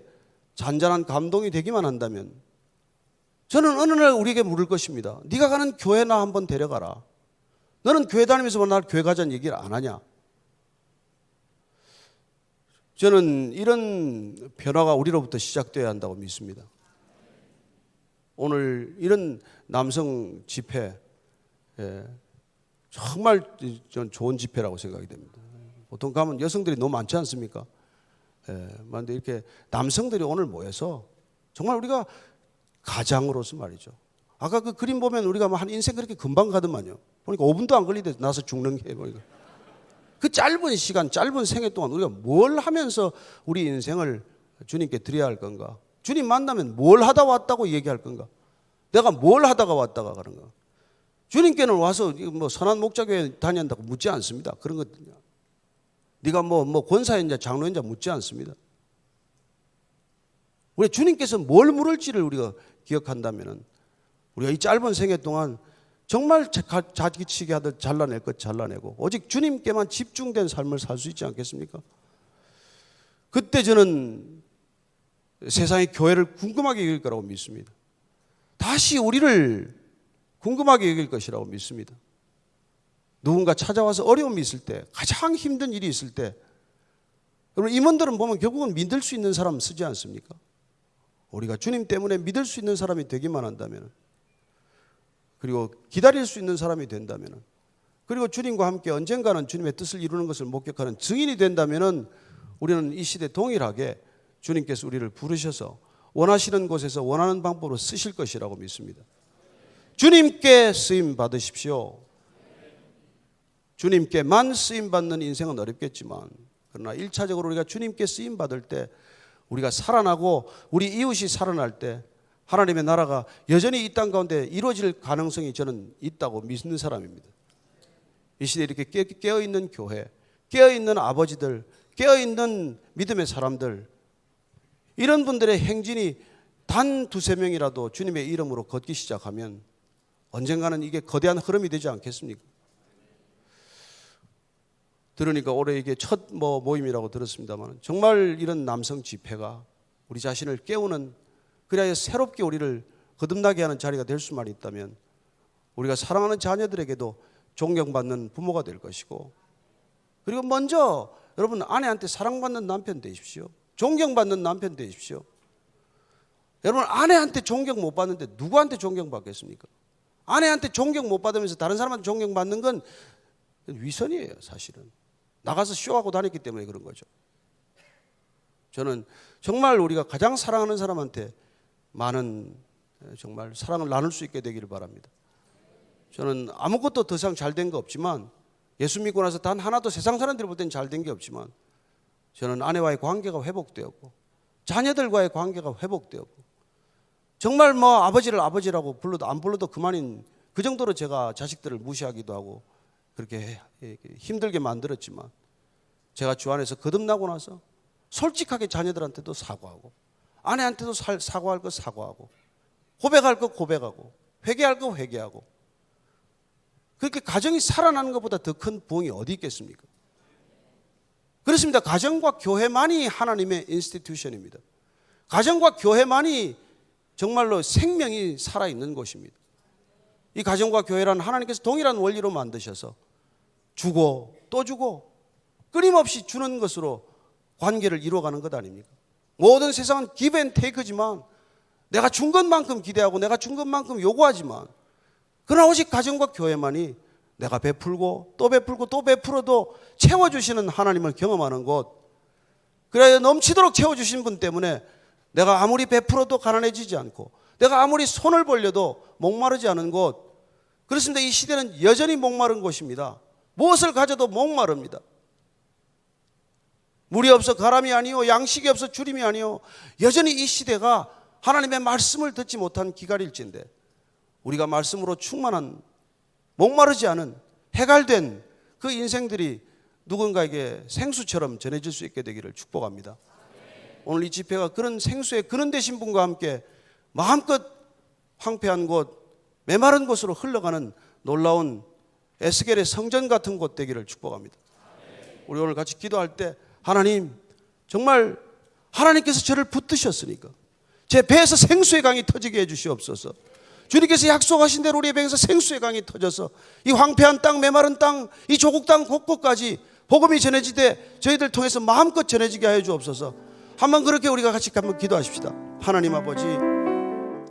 잔잔한 감동이 되기만 한다면 저는 어느 날 우리에게 물을 것입니다. 네가 가는 교회나 한번 데려가라. 너는 교회 다니면서 날 교회 가자는 얘기를 안 하냐? 저는 이런 변화가 우리로부터 시작되어야 한다고 믿습니다. 오늘 이런 남성 집회 정말 전 좋은 집회라고 생각이 됩니다. 보통 가면 여성들이 너무 많지 않습니까? 그런데 이렇게 남성들이 오늘 모여서 정말 우리가 가장으로서 말이죠. 아까 그 그림 보면 우리가 뭐 한 인생 그렇게 금방 가더만요. 보니까 5분도 안 걸리대 나서 죽는 게 보니까. 그 짧은 시간, 짧은 생애 동안 우리가 뭘 하면서 우리 인생을 주님께 드려야 할 건가? 주님 만나면 뭘 하다 왔다고 얘기할 건가? 내가 뭘 하다가 왔다가 가는가? 주님께는 와서 뭐 선한 목자교회 다닌다고 묻지 않습니다. 그런 것 네가 뭐 권사였냐 장로였냐 묻지 않습니다. 우리 주님께서 뭘 물을지를 우리가 기억한다면은 우리가 이 짧은 생애 동안 정말 자기치게 하듯 잘라낼 것 잘라내고 오직 주님께만 집중된 삶을 살 수 있지 않겠습니까? 그때 저는 세상의 교회를 궁금하게 여길 거라고 믿습니다. 다시 우리를 궁금하게 여길 것이라고 믿습니다. 누군가 찾아와서 어려움이 있을 때, 가장 힘든 일이 있을 때, 여러분 임원들은 보면 결국은 믿을 수 있는 사람 쓰지 않습니까? 우리가 주님 때문에 믿을 수 있는 사람이 되기만 한다면, 그리고 기다릴 수 있는 사람이 된다면, 그리고 주님과 함께 언젠가는 주님의 뜻을 이루는 것을 목격하는 증인이 된다면 우리는 이 시대 동일하게 주님께서 우리를 부르셔서 원하시는 곳에서 원하는 방법으로 쓰실 것이라고 믿습니다. 주님께 쓰임 받으십시오. 주님께만 쓰임 받는 인생은 어렵겠지만 그러나 1차적으로 우리가 주님께 쓰임 받을 때 우리가 살아나고 우리 이웃이 살아날 때 하나님의 나라가 여전히 이 땅 가운데 이루어질 가능성이 저는 있다고 믿는 사람입니다. 이 시대에 이렇게 깨어있는 교회, 깨어있는 아버지들, 깨어있는 믿음의 사람들, 이런 분들의 행진이 단 두세 명이라도 주님의 이름으로 걷기 시작하면 언젠가는 이게 거대한 흐름이 되지 않겠습니까? 들으니까 올해 이게 첫 모임이라고 들었습니다만 정말 이런 남성 집회가 우리 자신을 깨우는, 그래야 새롭게 우리를 거듭나게 하는 자리가 될 수만 있다면 우리가 사랑하는 자녀들에게도 존경받는 부모가 될 것이고, 그리고 먼저 여러분 아내한테 사랑받는 남편 되십시오. 존경받는 남편 되십시오. 여러분 아내한테 존경 못 받는데 누구한테 존경받겠습니까? 아내한테 존경 못 받으면서 다른 사람한테 존경받는 건 위선이에요. 사실은 나가서 쇼하고 다녔기 때문에 그런 거죠. 저는 정말 우리가 가장 사랑하는 사람한테 많은 정말 사랑을 나눌 수 있게 되기를 바랍니다. 저는 아무것도 더 이상 잘된 거 없지만, 예수 믿고 나서 단 하나도 세상 사람들이 볼 때는 잘된 게 없지만, 저는 아내와의 관계가 회복되었고 자녀들과의 관계가 회복되었고, 정말 뭐 아버지를 아버지라고 불러도 안 불러도 그만인 그 정도로 제가 자식들을 무시하기도 하고 그렇게 힘들게 만들었지만, 제가 주 안에서 거듭나고 나서 솔직하게 자녀들한테도 사과하고 아내한테도 사과할 거 사과하고 고백할 거 고백하고 회개할 거 회개하고, 그렇게 가정이 살아나는 것보다 더 큰 부흥이 어디 있겠습니까? 그렇습니다. 가정과 교회만이 하나님의 인스티튜션입니다. 가정과 교회만이 정말로 생명이 살아있는 곳입니다. 이 가정과 교회란 하나님께서 동일한 원리로 만드셔서 주고 또 주고 끊임없이 주는 것으로 관계를 이루어가는 것 아닙니까? 모든 세상은 give and take지만 내가 준 것만큼 기대하고 내가 준 것만큼 요구하지만 그러나 오직 가정과 교회만이 내가 베풀고 또 베풀고 또 베풀어도 채워주시는 하나님을 경험하는 곳, 그래야 넘치도록 채워주신 분 때문에 내가 아무리 베풀어도 가난해지지 않고 내가 아무리 손을 벌려도 목마르지 않은 곳, 그렇습니다. 이 시대는 여전히 목마른 곳입니다. 무엇을 가져도 목마릅니다. 물이 없어 가람이 아니요 양식이 없어 주림이 아니요, 여전히 이 시대가 하나님의 말씀을 듣지 못한 기갈일진데 우리가 말씀으로 충만한 목마르지 않은 해갈된 그 인생들이 누군가에게 생수처럼 전해질 수 있게 되기를 축복합니다. 오늘 이 집회가 그런 생수의 근원 되신 분과 함께 마음껏 황폐한 곳, 메마른 곳으로 흘러가는 놀라운 에스겔의 성전 같은 곳 되기를 축복합니다. 우리 오늘 같이 기도할 때 하나님, 정말 하나님께서 저를 붙드셨으니까 제 배에서 생수의 강이 터지게 해주시옵소서. 주님께서 약속하신 대로 우리의 배에서 생수의 강이 터져서 이 황폐한 땅, 메마른 땅, 이 조국 땅 곳곳까지 복음이 전해지되 저희들 통해서 마음껏 전해지게 하여 주옵소서. 한번 그렇게 우리가 같이 한번 기도하십시다. 하나님 아버지,